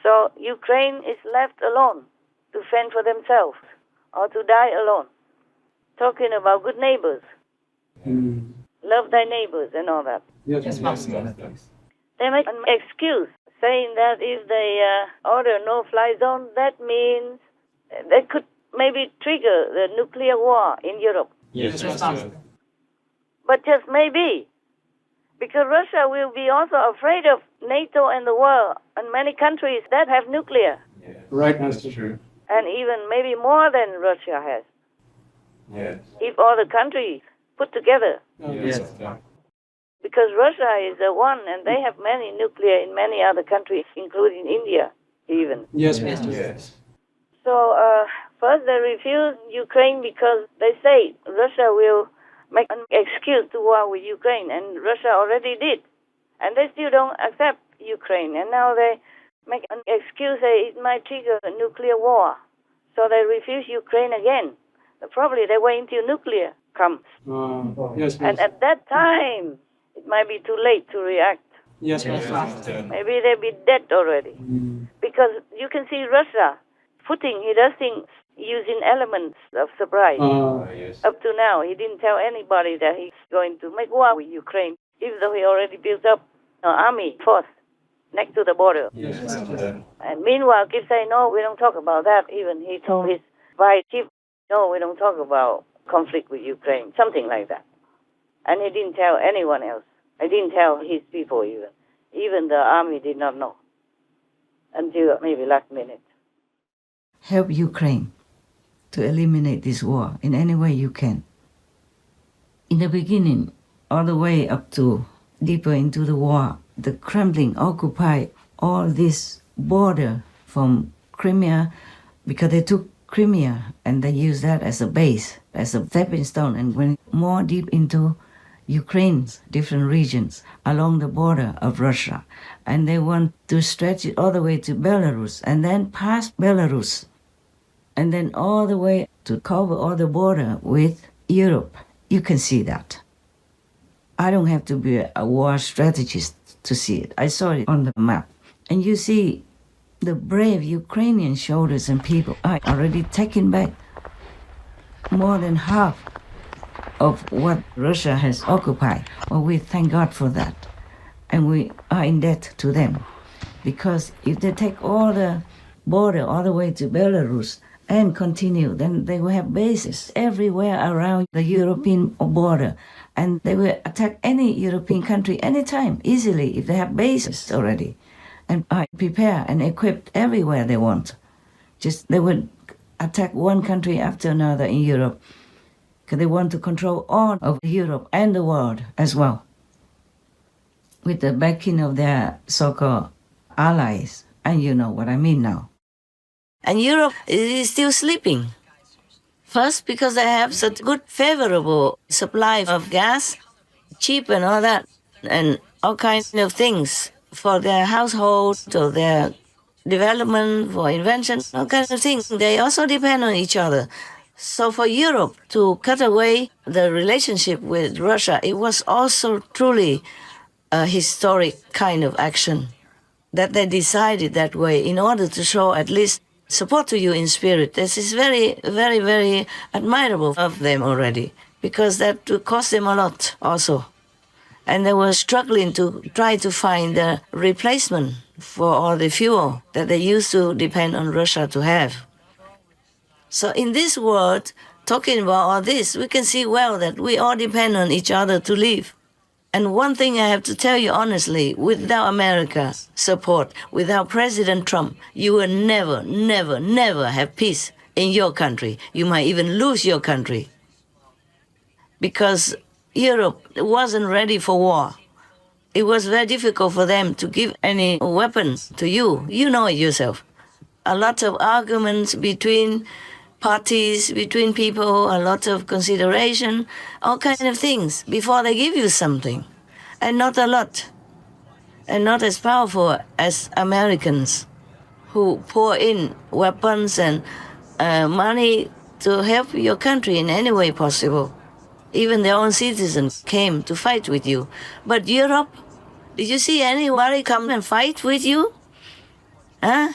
So Ukraine is left alone to fend for themselves or to die alone. Talking about good neighbors. Love thy neighbors and all that. Yes. They make an excuse saying that if they order no-fly zone, that means they could maybe trigger the nuclear war in Europe. Yes. But just maybe, because Russia will be also afraid of NATO and the world and many countries that have nuclear. Right, that's true. And even maybe more than Russia has. Yes. If all the countries put together. Yes. Because Russia is the one, and they have many nuclear in many other countries, including India, even. Yes. So first they refuse Ukraine because they say Russia will make an excuse to war with Ukraine, and Russia already did. And they still don't accept Ukraine, and now they make an excuse that it might trigger a nuclear war. So they refuse Ukraine again. Probably they wait until nuclear comes. Yes. And at that time, it might be too late to react. Yes. Maybe they'll be dead already. Because you can see Russia putting, he does things using elements of surprise. Yes. Up to now, he didn't tell anybody that he's going to make war with Ukraine, even though he already built up an army force next to the border. Yes, And meanwhile, keep saying, no, we don't talk about that. Even he told his vice chief, no, we don't talk about conflict with Ukraine, something like that. And he didn't tell anyone else. He didn't tell his people even. Even the army did not know until maybe last minute. Help Ukraine to eliminate this war in any way you can. In the beginning, all the way up to deeper into the war, the Kremlin occupied all this border from Crimea because they took Crimea and they used that as a base, as a stepping stone, and went more deep into Ukraine's different regions along the border of Russia. And they want to stretch it all the way to Belarus and then past Belarus and then all the way to cover all the border with Europe. You can see that. I don't have to be a war strategist to see it. I saw it on the map. And you see the brave Ukrainian soldiers and people are already taking back more than half of what Russia has occupied. Well, we thank God for that. And we are in debt to them. Because if they take all the border all the way to Belarus and continue, then they will have bases everywhere around the European border. And they will attack any European country anytime, easily, if they have bases already. And are prepared and equipped everywhere they want. Just they would attack one country after another in Europe. Because they want to control all of Europe and the world as well. With the backing of their so-called allies. And you know what I mean now. And Europe is still sleeping. First, because they have such good, favorable supply of gas, cheap and all that, and all kinds of things for their household, or their development, for invention, all kinds of things. They also depend on each other. So for Europe to cut away the relationship with Russia, it was also truly a historic kind of action that they decided that way in order to show at least support to you in spirit. This is very, very, very admirable of them already, because that cost them a lot also. And they were struggling to try to find a replacement for all the fuel that they used to depend on Russia to have. So in this world, talking about all this, we can see well that we all depend on each other to live. And one thing I have to tell you honestly, without America's support, without President Trump, you will never, never, never have peace in your country. You might even lose your country. Because Europe wasn't ready for war. It was very difficult for them to give any weapons to you. You know it yourself. A lot of arguments between parties, between people, a lot of consideration, all kinds of things before they give you something. And not a lot. And not as powerful as Americans who pour in weapons and money to help your country in any way possible. Even their own citizens came to fight with you. But Europe, did you see anybody come and fight with you?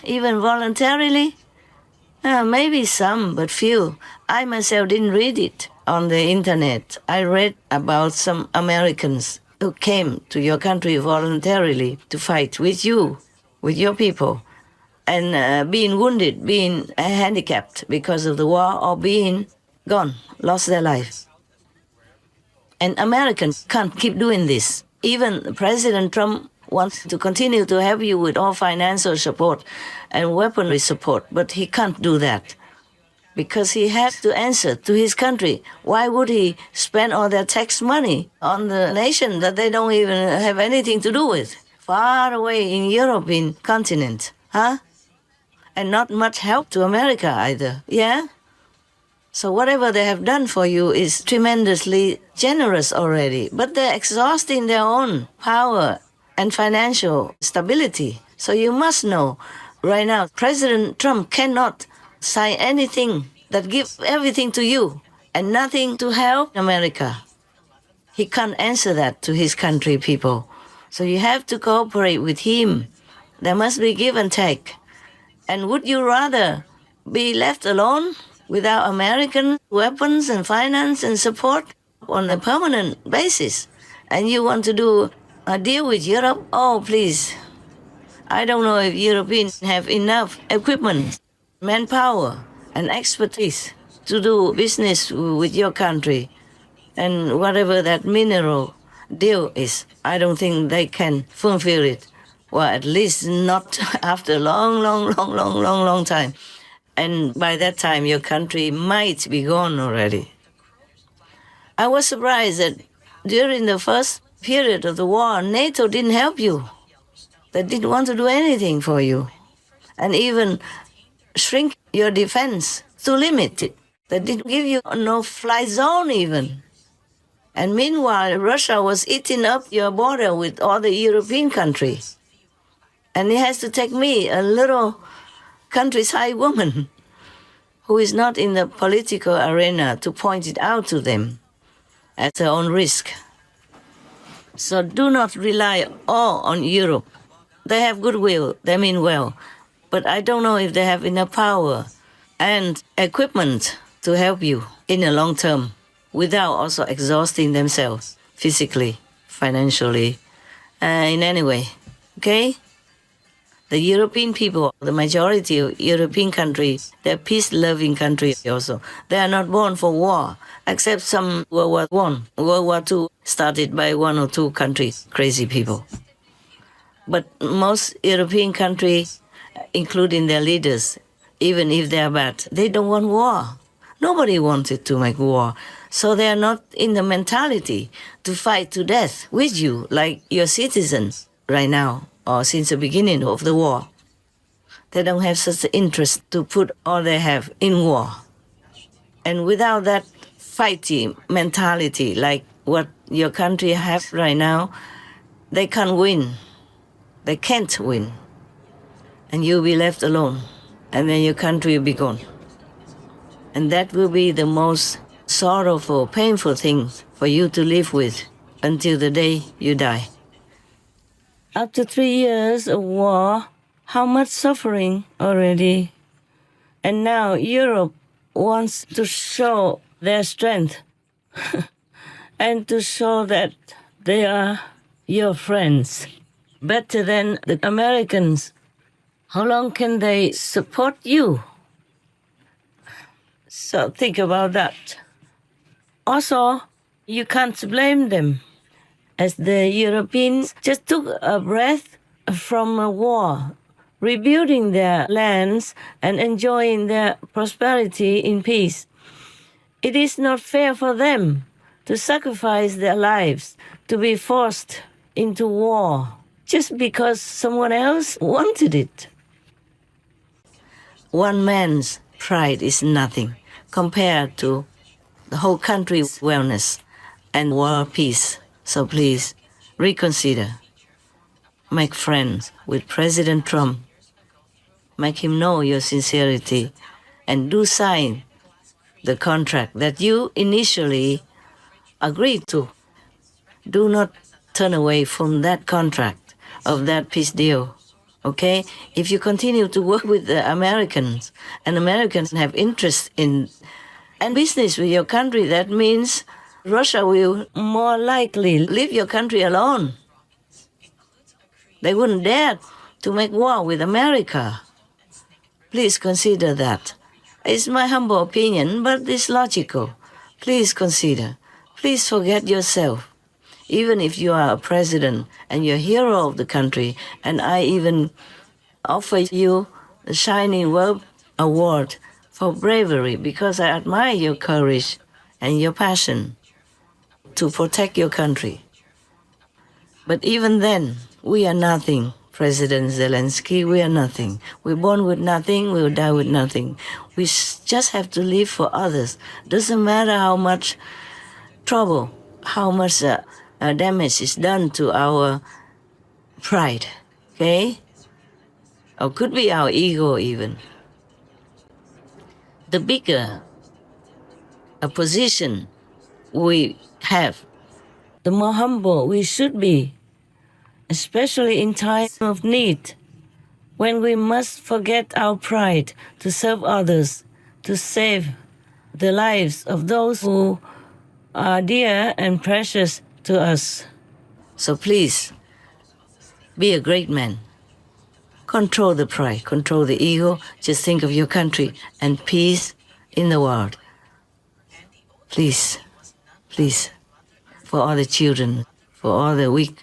Even voluntarily? Maybe some, but few. I myself didn't read it on the internet. I read about some Americans who came to your country voluntarily to fight with you, with your people, and being wounded, being handicapped because of the war, or being gone, lost their life. And Americans can't keep doing this. Even President Trump wants to continue to help you with all financial support and weaponry support, but he can't do that because he has to answer to his country. Why would he spend all their tax money on the nation that they don't even have anything to do with, far away in European continent, And not much help to America either, yeah? So whatever they have done for you is tremendously generous already, but they're exhausting their own power and financial stability. So you must know right now, President Trump cannot sign anything that gives everything to you and nothing to help America. He can't answer that to his country people. So you have to cooperate with him. There must be give and take. And would you rather be left alone without American weapons and finance and support on a permanent basis. And you want to do a deal with Europe? Oh, please. I don't know if Europeans have enough equipment, manpower, and expertise to do business with your country. And whatever that mineral deal is, I don't think they can fulfill it. Well, at least not after a long time. And by that time, your country might be gone already. I was surprised that during the first period of the war, NATO didn't help you. They didn't want to do anything for you. And even shrink your defense to limit it. They didn't give you a no-fly zone even. And meanwhile, Russia was eating up your border with all the European countries. And it has to take me, a little countryside woman, who is not in the political arena, to point it out to them at their own risk. So do not rely all on Europe. They have goodwill, they mean well, but I don't know if they have enough power and equipment to help you in the long term without also exhausting themselves physically, financially, in any way, okay? The European people, the majority of European countries, they're peace-loving countries also. They are not born for war, except some World War I. World War II started by one or two countries, crazy people. But most European countries, including their leaders, even if they are bad, they don't want war. Nobody wanted to make war. So they are not in the mentality to fight to death with you, like your citizens right now, or since the beginning of the war. They don't have such interest to put all they have in war. And without that fighting mentality, like what your country has right now, they can't win. They can't win. And you'll be left alone. And then your country will be gone. And that will be the most sorrowful, painful thing for you to live with until the day you die. After 3 years of war, how much suffering already. And now Europe wants to show their strength and to show that they are your friends, better than the Americans. How long can they support you? So think about that. Also, you can't blame them, as the Europeans just took a breath from a war, rebuilding their lands and enjoying their prosperity in peace. It is not fair for them to sacrifice their lives, to be forced into war, just because someone else wanted it. One man's pride is nothing compared to the whole country's wellness and world peace. So please, reconsider. Make friends with President Trump. Make him know your sincerity and do sign the contract that you initially agreed to. Do not turn away from that contract of that peace deal, okay? If you continue to work with the Americans and Americans have interest in and business with your country, that means Russia will more likely leave your country alone. They wouldn't dare to make war with America. Please consider that. It's my humble opinion, but it's logical. Please consider. Please forget yourself. Even if you are a president and you're a hero of the country, and I even offer you the Shining World Award for bravery because I admire your courage and your passion to protect your country. But even then, we are nothing, President Zelenskyy, we are nothing. We're born with nothing, we'll die with nothing. We just have to live for others. Doesn't matter how much trouble, how much damage is done to our pride, okay? Or could be our ego even. The bigger a position we have, the more humble we should be, especially in times of need, when we must forget our pride to serve others, to save the lives of those who are dear and precious to us. So please, be a great man. Control the pride, control the ego. Just think of your country and peace in the world. Please, please, for all the children, for all the weak,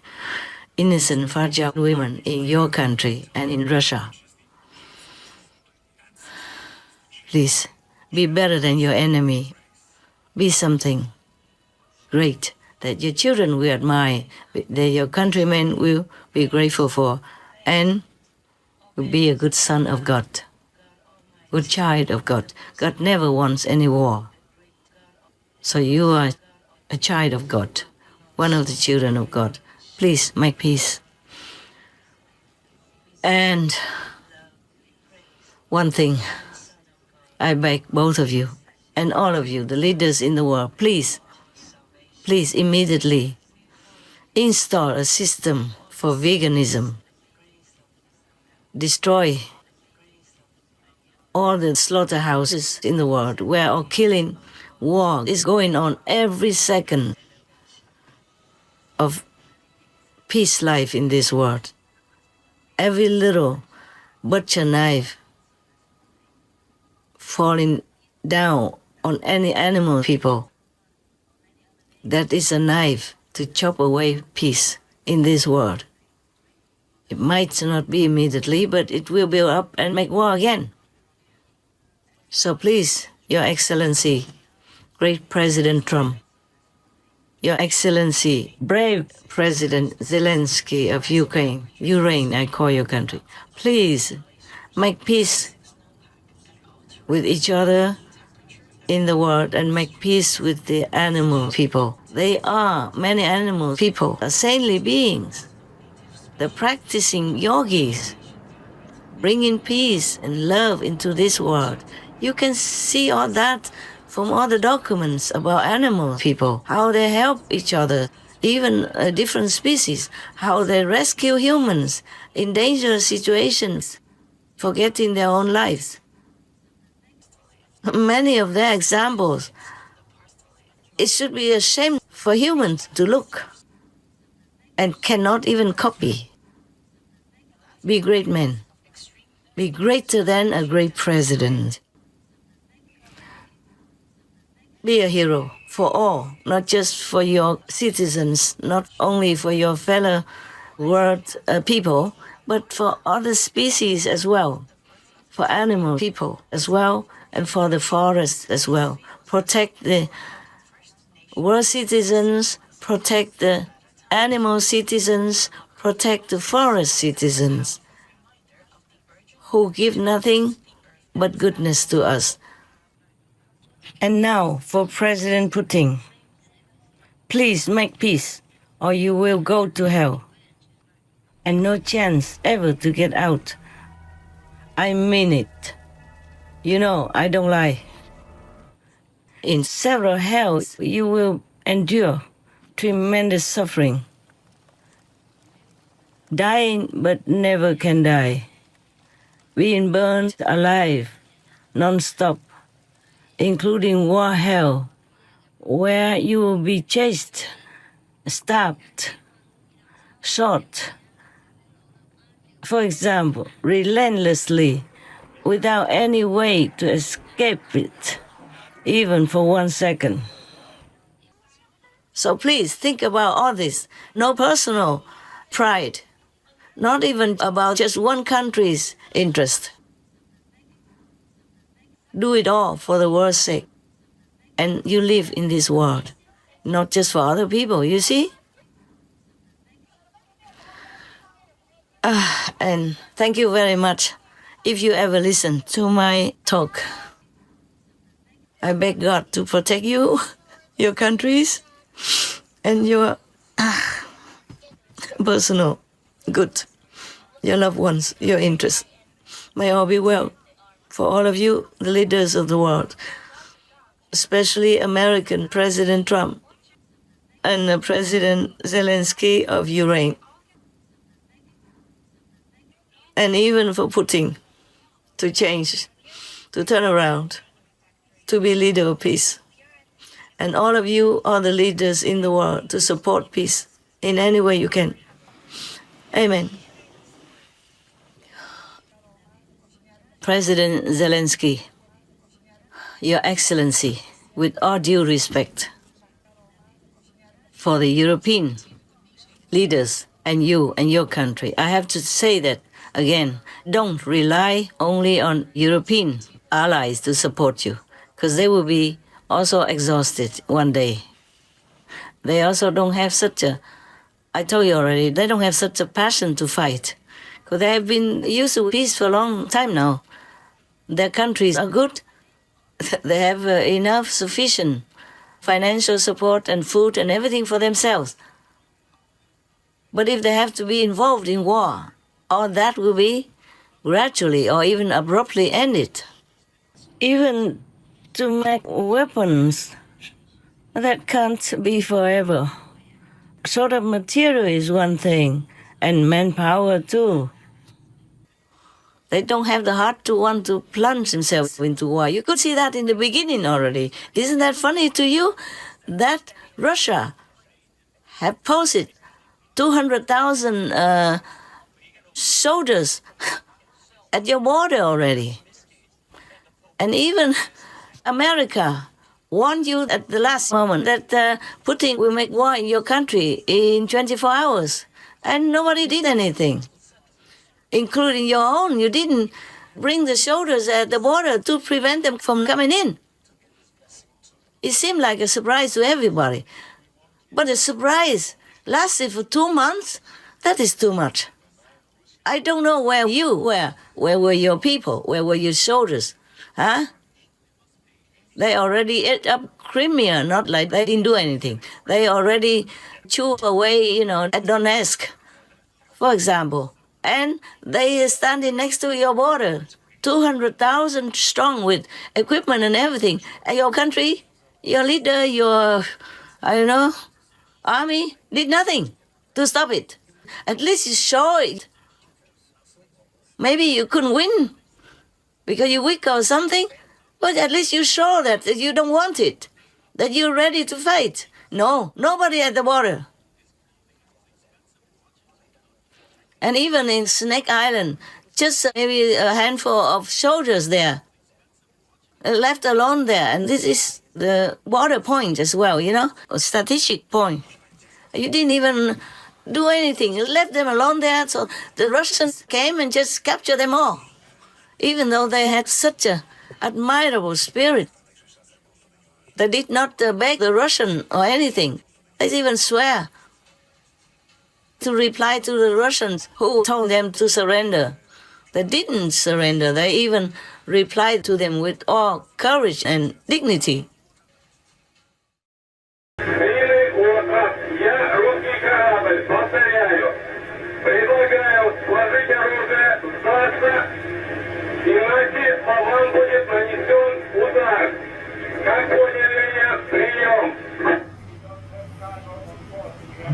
innocent, fragile women in your country and in Russia. Please, be better than your enemy. Be something great that your children will admire, that your countrymen will be grateful for, and be a good son of God, good child of God. God never wants any war. So you are a child of God, one of the children of God. Please make peace. And one thing, I beg both of you and all of you, the leaders in the world, please immediately install a system for veganism. Destroy all the slaughterhouses in the world where all killing, war is going on every second of peace life in this world. Every little butcher knife falling down on any animal people, that is a knife to chop away peace in this world. It might not be immediately, but it will build up and make war again. So please, Your Excellency, great President Trump, Your Excellency, brave President Zelenskyy of Ureign, I call your country, please make peace with each other in the world and make peace with the animal people. They are, many animal people, are saintly beings. The practicing yogis, bringing peace and love into this world. You can see all that from all the documents about animal people, how they help each other, even different species, how they rescue humans in dangerous situations, forgetting their own lives. Many of their examples, it should be a shame for humans to look and cannot even copy. Be great men. Be greater than a great president. Be a hero for all, not just for your citizens, not only for your fellow world people, but for other species as well, for animal people as well, and for the forest as well. Protect the world citizens, protect the animal citizens, protect the forest citizens who give nothing but goodness to us. And now for President Putin, please make peace or you will go to hell and no chance ever to get out. I mean it. You know, I don't lie. In several hells, you will endure tremendous suffering. Dying but never can die. Being burned alive, non-stop, including war hell, where you will be chased, stabbed, shot, for example, relentlessly, without any way to escape it, even for 1 second. So please think about all this. No personal pride, not even about just one country's interest. Do it all for the world's sake. And you live in this world, not just for other people, you see? And thank you very much. If you ever listen to my talk, I beg God to protect you, your countries, and your personal good, your loved ones, your interests. May all be well for all of you, the leaders of the world, especially American President Trump and President Zelenskyy of Ureign. and even for Putin to change, to turn around, to be leader of peace. And all of you are the leaders in the world to support peace in any way you can. Amen. President Zelensky, Your Excellency, with all due respect for the European leaders and you and your country, I have to say that again, don't rely only on European allies to support you, because they will be also exhausted one day. They also don't have such a, I told you already, they don't have such a passion to fight, because they have been used to peace for a long time now. Their countries are good. They have enough, sufficient financial support and food and everything for themselves. But if they have to be involved in war, all that will be gradually or even abruptly ended. Even to make weapons, that can't be forever. Sort of material is one thing, and manpower too. They don't have the heart to want to plunge themselves into war. You could see that in the beginning already. Isn't that funny to you? That Russia have posted 200,000 soldiers at your border already. And even America warned you at the last moment that Putin will make war in your country in 24 hours. And nobody did anything, including your own. You didn't bring the soldiers at the border to prevent them from coming in. It seemed like a surprise to everybody. But the surprise lasted for 2 months. That is too much. I don't know where you were. Where were your people? Where were your soldiers? Huh? They already ate up Crimea, not like they didn't do anything. They already chewed away, at Donetsk, for example. And they are standing next to your border, 200,000 strong with equipment and everything. And your country, your leader, your, army did nothing to stop it. At least you show it. Maybe you couldn't win because you're weak or something, but at least you show that you don't want it, that you're ready to fight. No, nobody at the border. And even in Snake Island, just maybe a handful of soldiers there, left alone there. And this is the border point as well, a strategic point. You didn't even do anything. You left them alone there, so the Russians came and just captured them all, even though they had such an admirable spirit. They did not beg the Russian or anything. They even swear to reply to the Russians who told them to surrender. They didn't surrender. They even replied to them with all courage and dignity.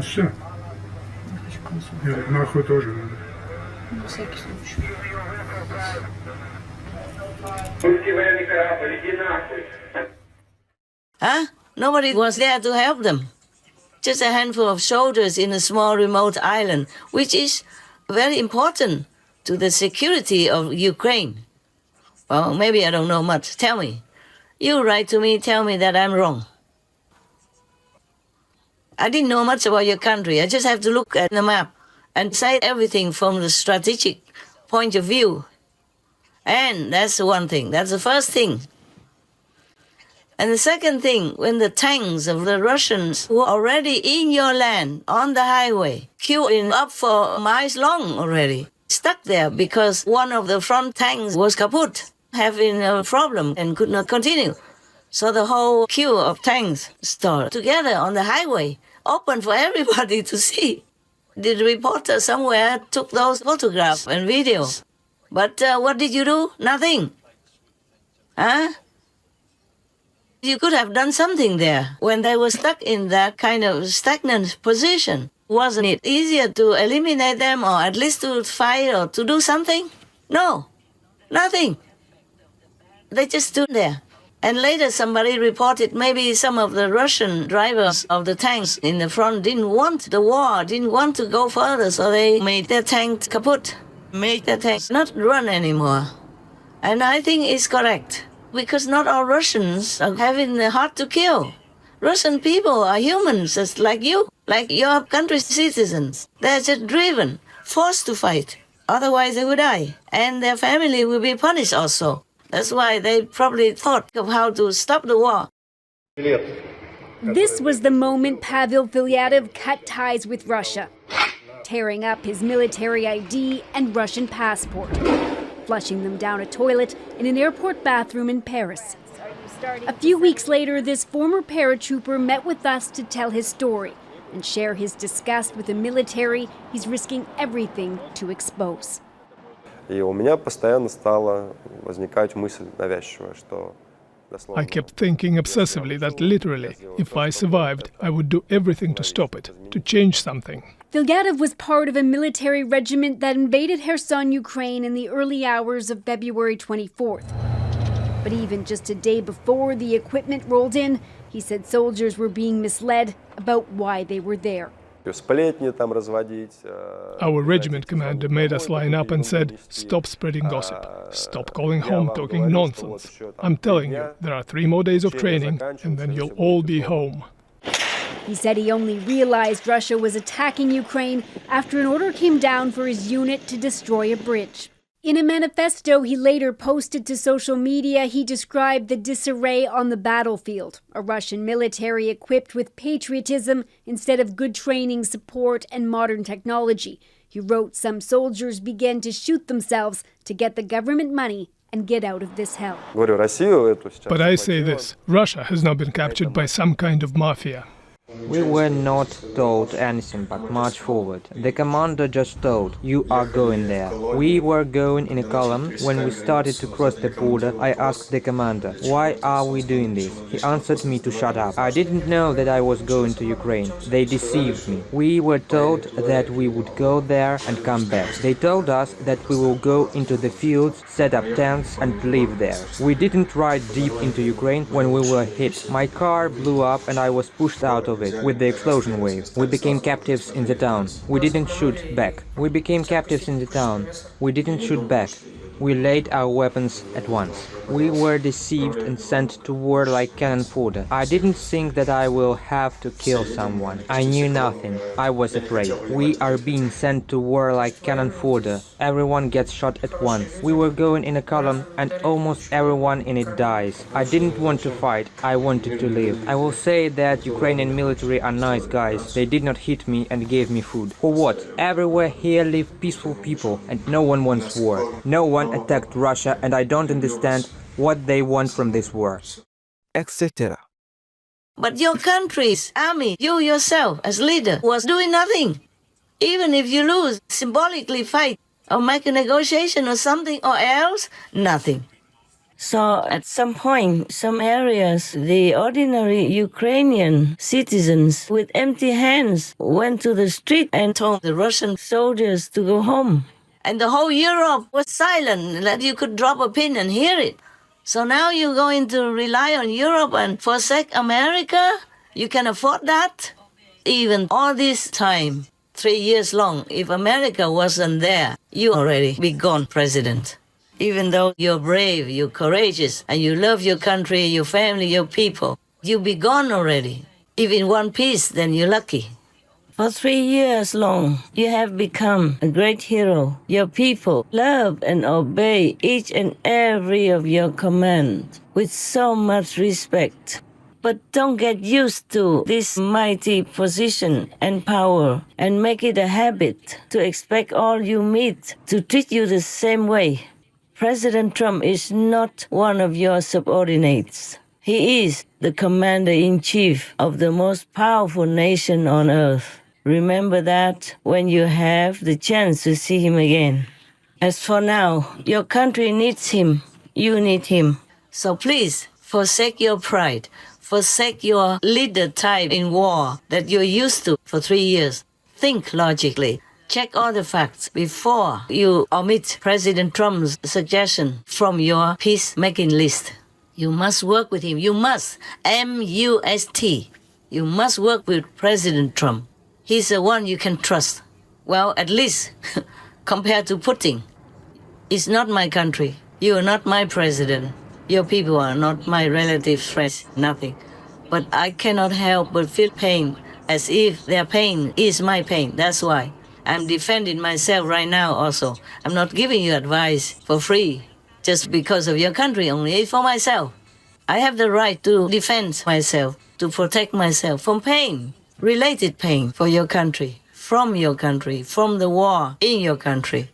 Все. Нахуй тоже надо. На всякий случай. Huh? Nobody was there to help them. Just a handful of soldiers in a small remote island, which is very important to the security of Ukraine. Well, maybe I don't know much. Tell me. You write to me, tell me that I'm wrong. I didn't know much about your country. I just have to look at the map and say everything from the strategic point of view. And that's one thing. That's the first thing. And the second thing, when the tanks of the Russians were already in your land, on the highway, queuing up for miles long already, stuck there because one of the front tanks was kaput, having a problem and could not continue. So the whole queue of tanks stood together on the highway, open for everybody to see. The reporter somewhere took those photographs and videos. But what did you do? Nothing. Huh? You could have done something there when they were stuck in that kind of stagnant position. Wasn't it easier to eliminate them or at least to fight or to do something? No, nothing. They just stood there. And later somebody reported maybe some of the Russian drivers of the tanks in the front didn't want the war, didn't want to go further, so they made their tank kaput, made their tanks not run anymore. And I think it's correct, because not all Russians are having the heart to kill. Russian people are humans just like you, like your country's citizens. They're just driven, forced to fight. Otherwise they would die, and their family will be punished also. That's why they probably thought of how to stop the war. This was the moment Pavel Filatov cut ties with Russia, tearing up his military ID and Russian passport, flushing them down a toilet in an airport bathroom in Paris. A few weeks later, this former paratrooper met with us to tell his story and share his disgust with the military he's risking everything to expose. И у меня постоянно стала возникать мысль навязчивая, что I kept thinking obsessively that literally, if I survived, I would do everything to stop it, to change something. Filatov was part of a military regiment that invaded Kherson, Ukraine in the early hours of February 24th. But even just a day before the equipment rolled in, he said soldiers were being misled about why they were there. Our regiment commander made us line up and said, "Stop spreading gossip. Stop calling home talking nonsense. I'm telling you, there are 3 more days of training and then you'll all be home." He said he only realized Russia was attacking Ukraine after an order came down for his unit to destroy a bridge. In a manifesto he later posted to social media, he described the disarray on the battlefield, a Russian military equipped with patriotism instead of good training, support, and modern technology. He wrote some soldiers began to shoot themselves to get the government money and get out of this hell. But I say this, Russia has now been captured by some kind of mafia. We were not told anything but march forward. The commander just told, "You are going there." We were going in a column. When we started to cross the border, I asked the commander, "Why are we doing this?" He answered me to shut up. I didn't know that I was going to Ukraine. They deceived me. We were told that we would go there and come back. They told us that we will go into the fields, set up tents and live there. We didn't ride deep into Ukraine when we were hit. My car blew up and I was pushed out of it with the explosion wave. We became captives in the town. We didn't shoot back. We became captives in the town. We didn't shoot back. We laid our weapons at once. We were deceived and sent to war like cannon fodder. I didn't think that I will have to kill someone. I knew nothing. I was afraid. We are being sent to war like cannon fodder. Everyone gets shot at once. We were going in a column and almost everyone in it dies. I didn't want to fight. I wanted to live. I will say that Ukrainian military are nice guys. They did not hit me and gave me food. For what? Everywhere here live peaceful people and no one wants war. No one attacked Russia and I don't understand what they want from this war. Etc. But your country's army, you yourself as leader, was doing nothing. Even if you lose, symbolically fight or make a negotiation or something or else, nothing. So at some point, some areas, the ordinary Ukrainian citizens with empty hands went to the street and told the Russian soldiers to go home. And the whole Europe was silent, that you could drop a pin and hear it. So now you're going to rely on Europe and forsake America? You can afford that? Even all this time, 3 years long, if America wasn't there, you already be gone, President. Even though you're brave, you're courageous, and you love your country, your family, your people, you be gone already. If in one piece, then you're lucky. For 3 years long, you have become a great hero. Your people love and obey each and every of your commands with so much respect. But don't get used to this mighty position and power and make it a habit to expect all you meet to treat you the same way. President Trump is not one of your subordinates. He is the commander-in-chief of the most powerful nation on earth. Remember that when you have the chance to see him again. As for now, your country needs him. You need him. So please, forsake your pride. Forsake your leader type in war that you're used to for 3 years. Think logically. Check all the facts before you omit President Trump's suggestion from your peacemaking list. You must work with him. You must. M-U-S-T. You must work with President Trump. He's the one you can trust. Well, at least compared to Putin. It's not my country. You are not my president. Your people are not my relatives, friends, nothing. But I cannot help but feel pain, as if their pain is my pain. That's why I'm defending myself right now also. I'm not giving you advice for free, just because of your country only. It's for myself. I have the right to defend myself, to protect myself from pain, related pain for your country, from the war in your country.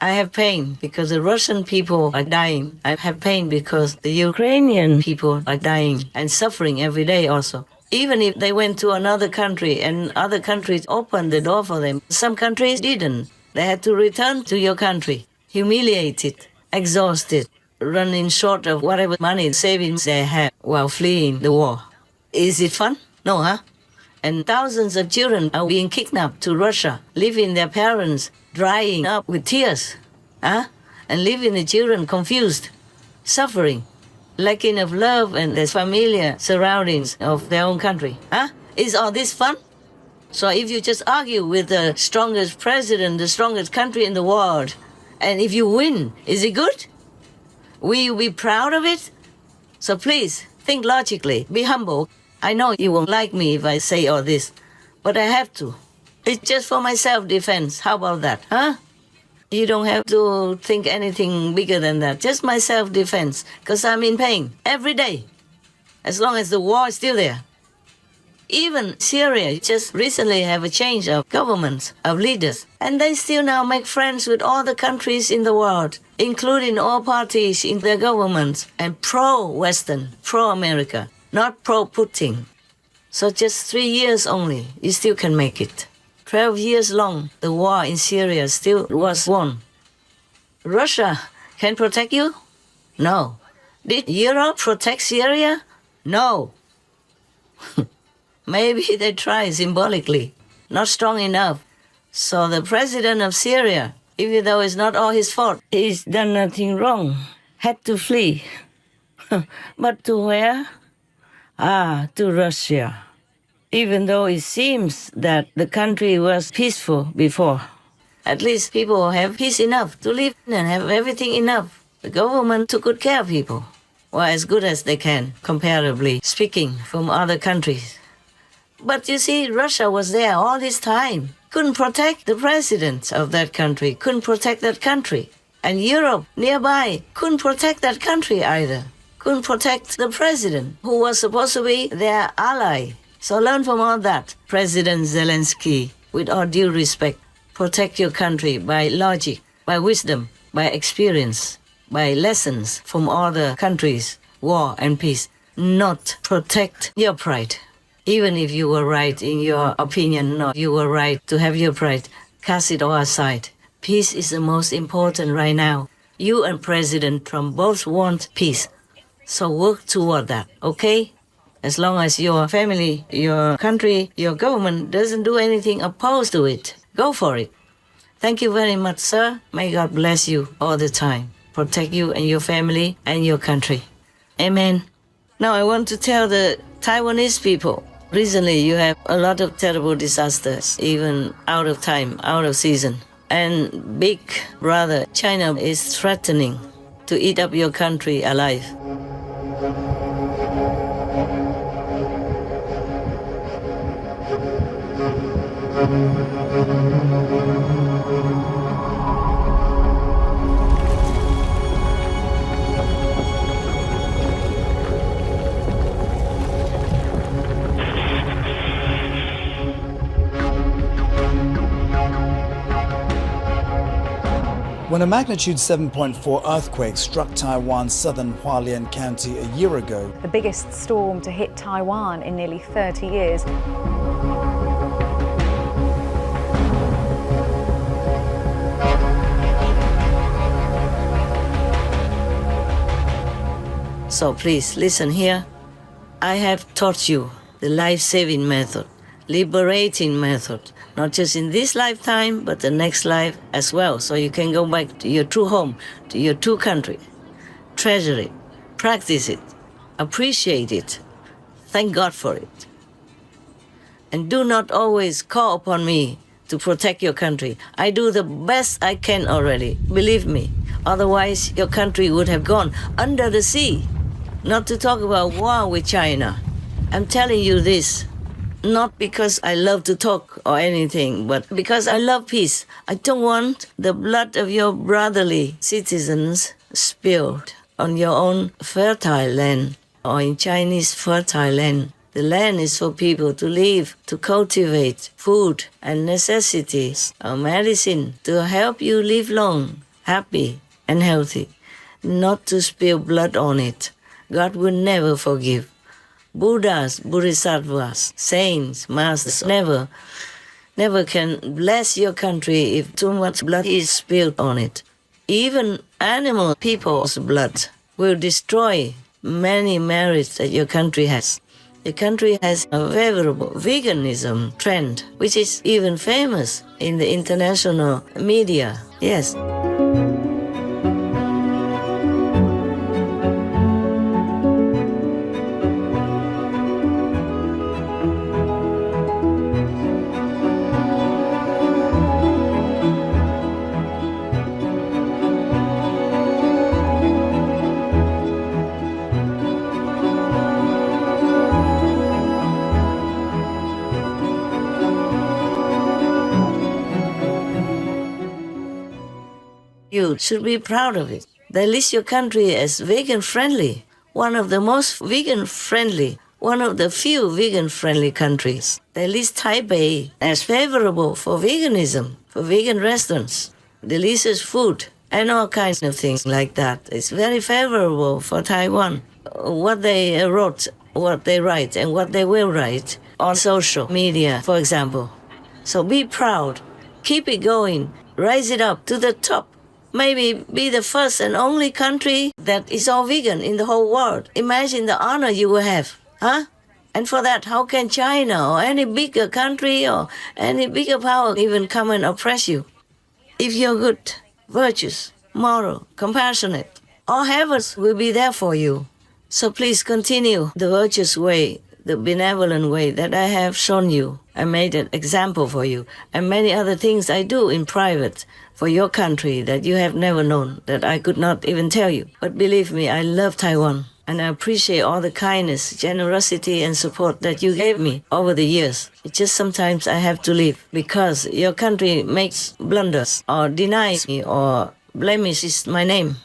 I have pain because the Russian people are dying. I have pain because the Ukrainian people are dying and suffering every day also. Even if they went to another country and other countries opened the door for them, some countries didn't. They had to return to your country, humiliated, exhausted, running short of whatever money savings they had while fleeing the war. Is it fun? No, huh? And thousands of children are being kidnapped to Russia, leaving their parents drying up with tears, huh? And leaving the children confused, suffering, lacking of love and the familiar surroundings of their own country, huh? Is all this fun? So if you just argue with the strongest president, the strongest country in the world, and if you win, is it good? Will you be proud of it? So please, think logically, be humble. I know you won't like me if I say all this, but I have to. It's just for my self-defense. How about that, huh? You don't have to think anything bigger than that. Just my self-defense, because I'm in pain every day, as long as the war is still there. Even Syria just recently have a change of governments, of leaders, and they still now make friends with all the countries in the world, including all parties in their governments, and pro-Western, pro-America, not pro-Putin. So just 3 years only, you still can make it. 12 years long, the war in Syria still was won. Russia can protect you? No. Did Europe protect Syria? No. Maybe they tried symbolically, not strong enough. So the president of Syria, even though it's not all his fault, he's done nothing wrong, had to flee. But to where? To Russia. Even though it seems that the country was peaceful before. At least people have peace enough to live and have everything enough. The government took good care of people. Well, as good as they can, comparatively speaking, from other countries. But you see, Russia was there all this time. Couldn't protect the president of that country, couldn't protect that country. And Europe, nearby, couldn't protect that country either. Couldn't protect the president, who was supposed to be their ally. So learn from all that, President Zelenskyy, with all due respect. Protect your country by logic, by wisdom, by experience, by lessons from other countries, war and peace. Not protect your pride. Even if you were right in your opinion, no, you were right to have your pride, cast it all aside. Peace is the most important right now. You and President Trump both want peace. So work toward that, okay? As long as your family, your country, your government doesn't do anything opposed to it, go for it. Thank you very much, sir. May God bless you all the time. Protect you and your family and your country. Amen. Now I want to tell the Taiwanese people, recently you have a lot of terrible disasters, even out of time, out of season. And big brother, China is threatening to eat up your country alive. When a magnitude 7.4 earthquake struck Taiwan's southern Hualien County a year ago, the biggest storm to hit Taiwan in nearly 30 years. So please listen here. I have taught you the life-saving method, liberating method, not just in this lifetime, but the next life as well. So you can go back to your true home, to your true country. Treasure it, practice it, appreciate it, thank God for it. And do not always call upon me to protect your country. I do the best I can already, believe me. Otherwise, your country would have gone under the sea. Not to talk about war with China. I'm telling you this, not because I love to talk or anything, but because I love peace. I don't want the blood of your brotherly citizens spilled on your own fertile land, or in Chinese fertile land. The land is for people to live, to cultivate food and necessities or medicine to help you live long, happy and healthy, not to spill blood on it. God will never forgive. Buddhas, Bodhisattvas, saints, masters never can bless your country if too much blood is spilled on it. Even animal people's blood will destroy many merits that your country has. The country has a favorable veganism trend, which is even famous in the international media. Yes. You should be proud of it. They list your country as vegan-friendly, one of the most vegan-friendly, one of the few vegan-friendly countries. They list Taipei as favorable for veganism, for vegan restaurants, delicious food, and all kinds of things like that. It's very favorable for Taiwan. What they wrote, what they write, and what they will write on social media, for example. So be proud, keep it going, rise it up to the top. Maybe be the first and only country that is all vegan in the whole world. Imagine the honor you will have, huh? And for that, how can China or any bigger country or any bigger power even come and oppress you? If you're good, virtuous, moral, compassionate, all heavens will be there for you. So please continue the virtuous way, the benevolent way that I have shown you. I made an example for you, and many other things I do in private for your country that you have never known, that I could not even tell you. But believe me, I love Taiwan, and I appreciate all the kindness, generosity, and support that you gave me over the years. It's just sometimes I have to leave because your country makes blunders or denies me or blemishes my name,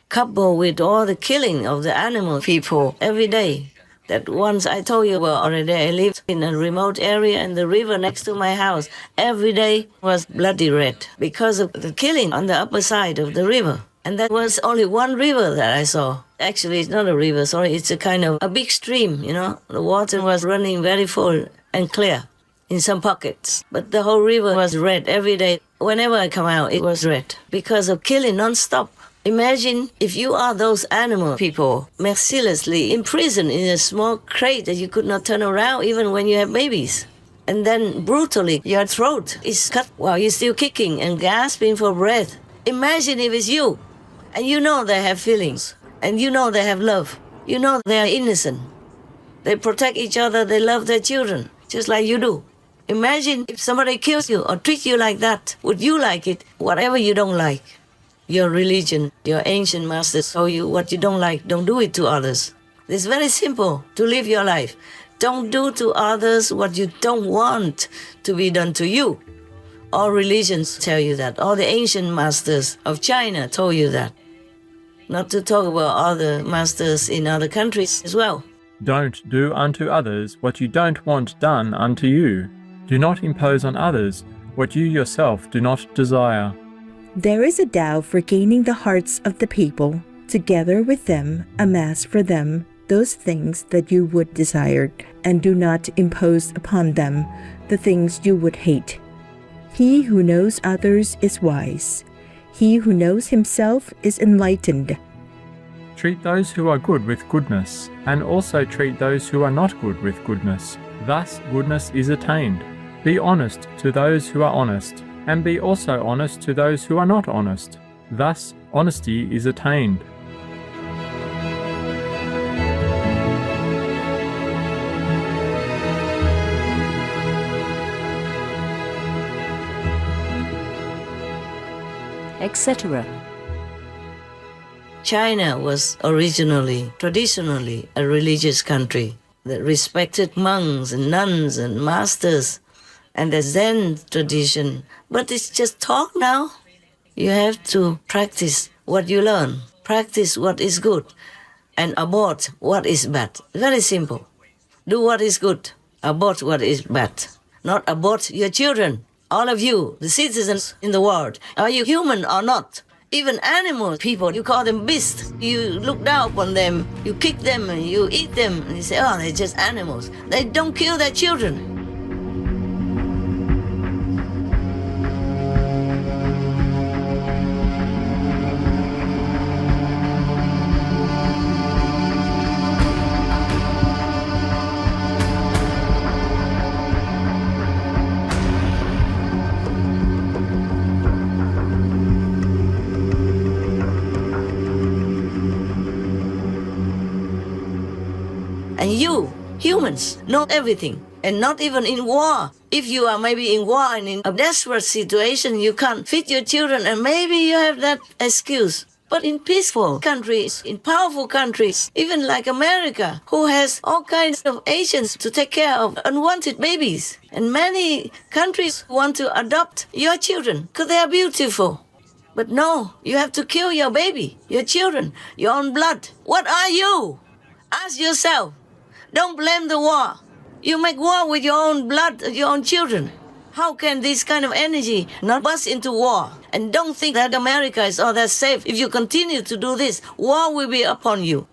coupled with all the killing of the animal people every day. That once I told you about already, I lived in a remote area and the river next to my house every day was bloody red because of the killing on the upper side of the river. And that was only one river that I saw. Actually, it's not a river, sorry, it's a kind of a big stream, you know. The water was running very full and clear in some pockets. But the whole river was red every day. Whenever I come out, it was red because of killing non-stop. Imagine if you are those animal people mercilessly imprisoned in a small crate that you could not turn around even when you have babies. And then brutally your throat is cut while you're still kicking and gasping for breath. Imagine if it's you. And you know they have feelings. And you know they have love. You know they are innocent. They protect each other. They love their children, just like you do. Imagine if somebody kills you or treats you like that. Would you like it? Whatever you don't like. Your religion, your ancient masters told you what you don't like, don't do it to others. It's very simple to live your life. Don't do to others what you don't want to be done to you. All religions tell you that. All the ancient masters of China told you that. Not to talk about other masters in other countries as well. Don't do unto others what you don't want done unto you. Do not impose on others what you yourself do not desire. There is a Tao for gaining the hearts of the people, together with them amass for them those things that you would desire, and do not impose upon them the things you would hate. He who knows others is wise. He who knows himself is enlightened. Treat those who are good with goodness, and also treat those who are not good with goodness. Thus goodness is attained. Be honest to those who are honest, and be also honest to those who are not honest. Thus honesty is attained. etc. China was originally, traditionally, a religious country that respected monks and nuns and masters and the Zen tradition. But it's just talk now. You have to practice what you learn, practice what is good, and abort what is bad. Very simple. Do what is good, abort what is bad. Not abort your children. All of you, the citizens in the world, are you human or not? Even animals, people, you call them beasts. You look down upon them, you kick them, and you eat them, and you say, oh, they're just animals. They don't kill their children. And you, humans, know everything, and not even in war. If you are maybe in war and in a desperate situation, you can't feed your children, and maybe you have that excuse. But in peaceful countries, in powerful countries, even like America, who has all kinds of agents to take care of unwanted babies, and many countries want to adopt your children because they are beautiful. But no, you have to kill your baby, your children, your own blood. What are you? Ask yourself. Don't blame the war. You make war with your own blood, your own children. How can this kind of energy not burst into war? And don't think that America is all that safe. If you continue to do this, war will be upon you.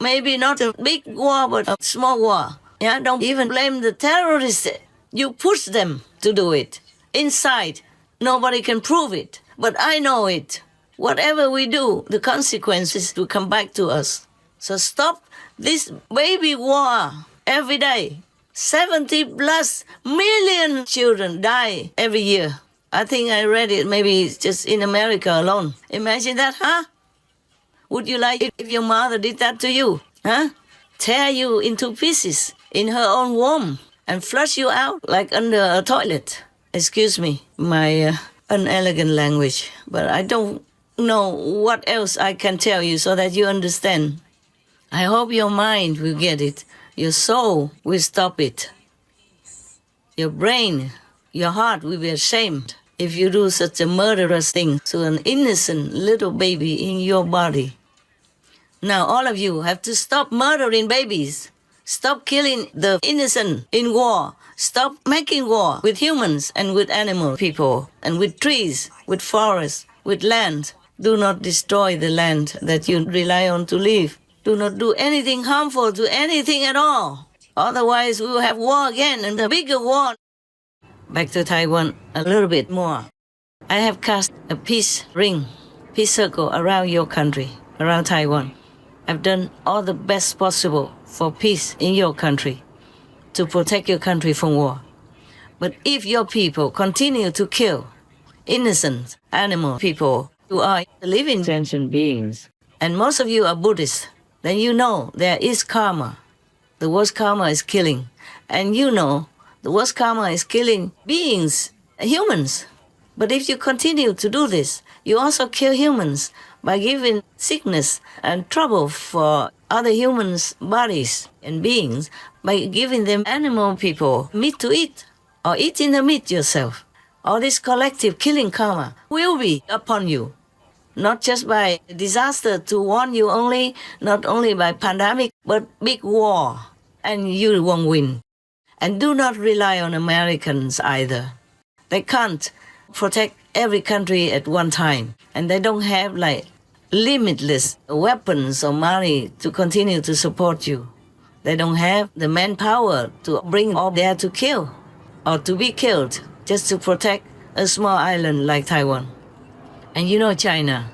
Maybe not a big war, but a small war. Yeah, don't even blame the terrorists. You push them to do it. Inside, nobody can prove it. But I know it. Whatever we do, the consequences will come back to us. So stop this baby war every day. 70 plus million children die every year. I think I read it, maybe it's just in America alone. Imagine that, huh? Would you like it if your mother did that to you? Huh? Tear you into pieces in her own womb and flush you out like under a toilet. Excuse me, my unelegant language, but I don't know what else I can tell you so that you understand. I hope your mind will get it. Your soul will stop it. Your brain, your heart will be ashamed if you do such a murderous thing to an innocent little baby in your body. Now all of you have to stop murdering babies. Stop killing the innocent in war. Stop making war with humans and with animal people and with trees, with forests, with land. Do not destroy the land that you rely on to live. Do not do anything harmful to anything at all. Otherwise, we will have war again, and a bigger war. Back to Taiwan a little bit more. I have cast a peace ring, peace circle around your country, around Taiwan. I've done all the best possible for peace in your country, to protect your country from war. But if your people continue to kill innocent animal people who are living sentient beings, and most of you are Buddhists, then you know there is karma. The worst karma is killing. And you know the worst karma is killing beings, humans. But if you continue to do this, you also kill humans by giving sickness and trouble for other humans' bodies and beings, by giving them animal people meat to eat, or eating the meat yourself. All this collective killing karma will be upon you. Not just by disaster to warn you only, not only by pandemic, but big war, and you won't win. And do not rely on Americans either. They can't protect every country at one time, and they don't have like limitless weapons or money to continue to support you. They don't have the manpower to bring all there to kill or to be killed just to protect a small island like Taiwan. And you know China,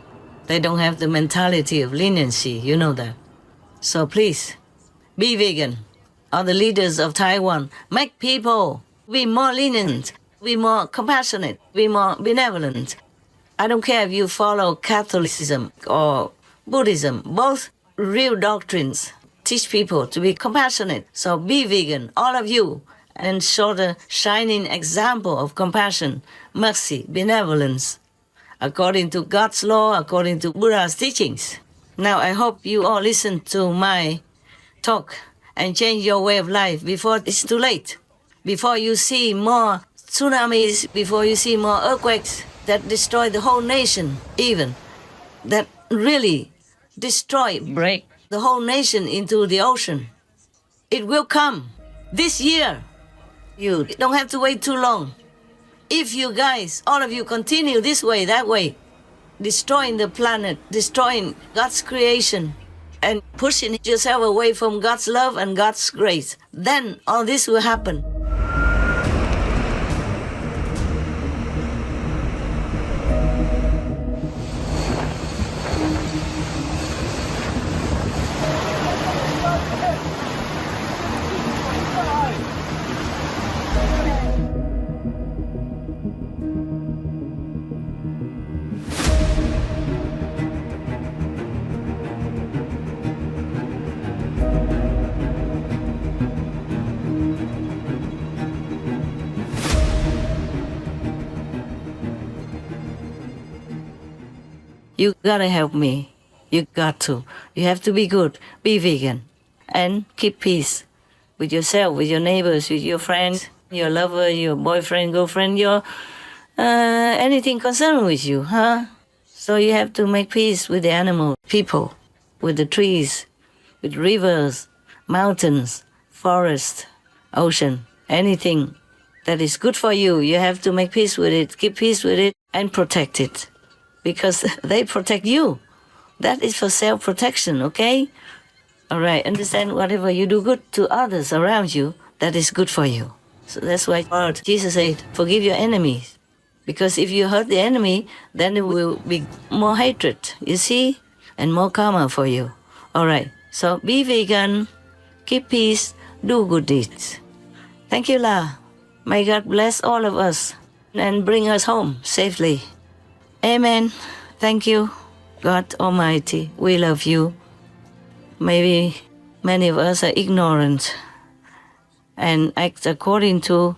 They don't have the mentality of leniency, you know that. So please, be vegan. All the leaders of Taiwan, make people be more lenient, be more compassionate, be more benevolent. I don't care if you follow Catholicism or Buddhism, both real doctrines teach people to be compassionate. So be vegan, all of you, and show the shining example of compassion, mercy, benevolence, according to God's law, according to Buddha's teachings. Now I hope you all listen to my talk and change your way of life before it's too late. Before you see more tsunamis, before you see more earthquakes that destroy the whole nation, even, that really break the whole nation into the ocean. It will come this year. You don't have to wait too long. If you guys, all of you, continue this way, that way, destroying the planet, destroying God's creation, and pushing yourself away from God's love and God's grace, then all this will happen. You gotta help me. You got to. You have to be good. Be vegan. And keep peace with yourself, with your neighbors, with your friends, your lover, your boyfriend, girlfriend, your anything concerned with you, huh? So you have to make peace with the animal, people, with the trees, with rivers, mountains, forest, ocean, anything that is good for you. You have to make peace with it, keep peace with it, and protect it. Because they protect you. That is for self-protection, okay? All right, understand whatever you do good to others around you, that is good for you. So that's why Jesus said, forgive your enemies. Because if you hurt the enemy, then there will be more hatred, you see? And more karma for you. All right, so be vegan, keep peace, do good deeds. Thank you, La. May God bless all of us and bring us home safely. Amen. Thank you, God Almighty. We love you. Maybe many of us are ignorant and act according to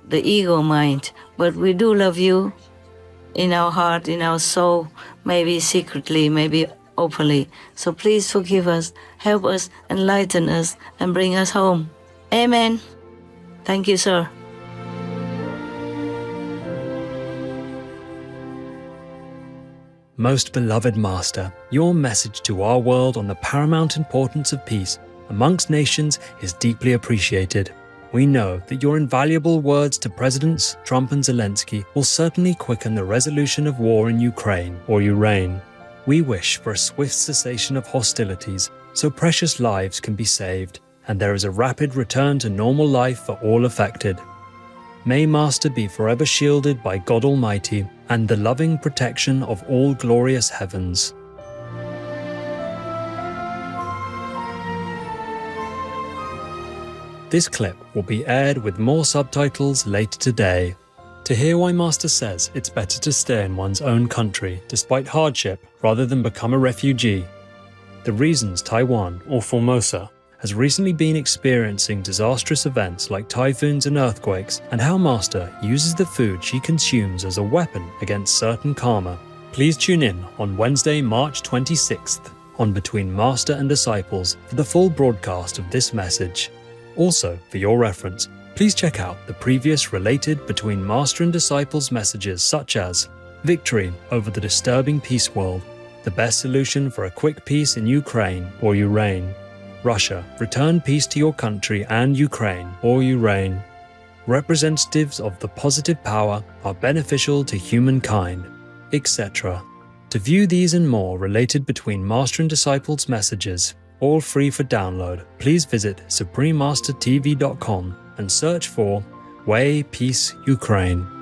the ego mind, but we do love you in our heart, in our soul, maybe secretly, maybe openly. So please forgive us, help us, enlighten us, and bring us home. Amen. Thank you, sir. Most beloved Master, your message to our world on the paramount importance of peace amongst nations is deeply appreciated. We know that your invaluable words to Presidents Trump and Zelenskyy will certainly quicken the resolution of war in Ukraine or Ureign. We wish for a swift cessation of hostilities so precious lives can be saved and there is a rapid return to normal life for all affected. May Master be forever shielded by God Almighty and the loving protection of all glorious heavens. This clip will be aired with more subtitles later today. To hear why Master says it's better to stay in one's own country despite hardship rather than become a refugee, the reasons Taiwan, or Formosa, has recently been experiencing disastrous events like typhoons and earthquakes, and how Master uses the food she consumes as a weapon against certain karma. Please tune in on Wednesday, March 26th on Between Master and Disciples for the full broadcast of this message. Also, for your reference, please check out the previous related Between Master and Disciples messages such as Victory over the disturbing peace world, the best solution for a quick peace in Ukraine or Ureign, Russia, return peace to your country and Ukraine or Ureign. Representatives of the positive power are beneficial to humankind, etc. To view these and more related Between Master and Disciples messages, all free for download, please visit suprememastertv.com and search for Way Peace Ukraine.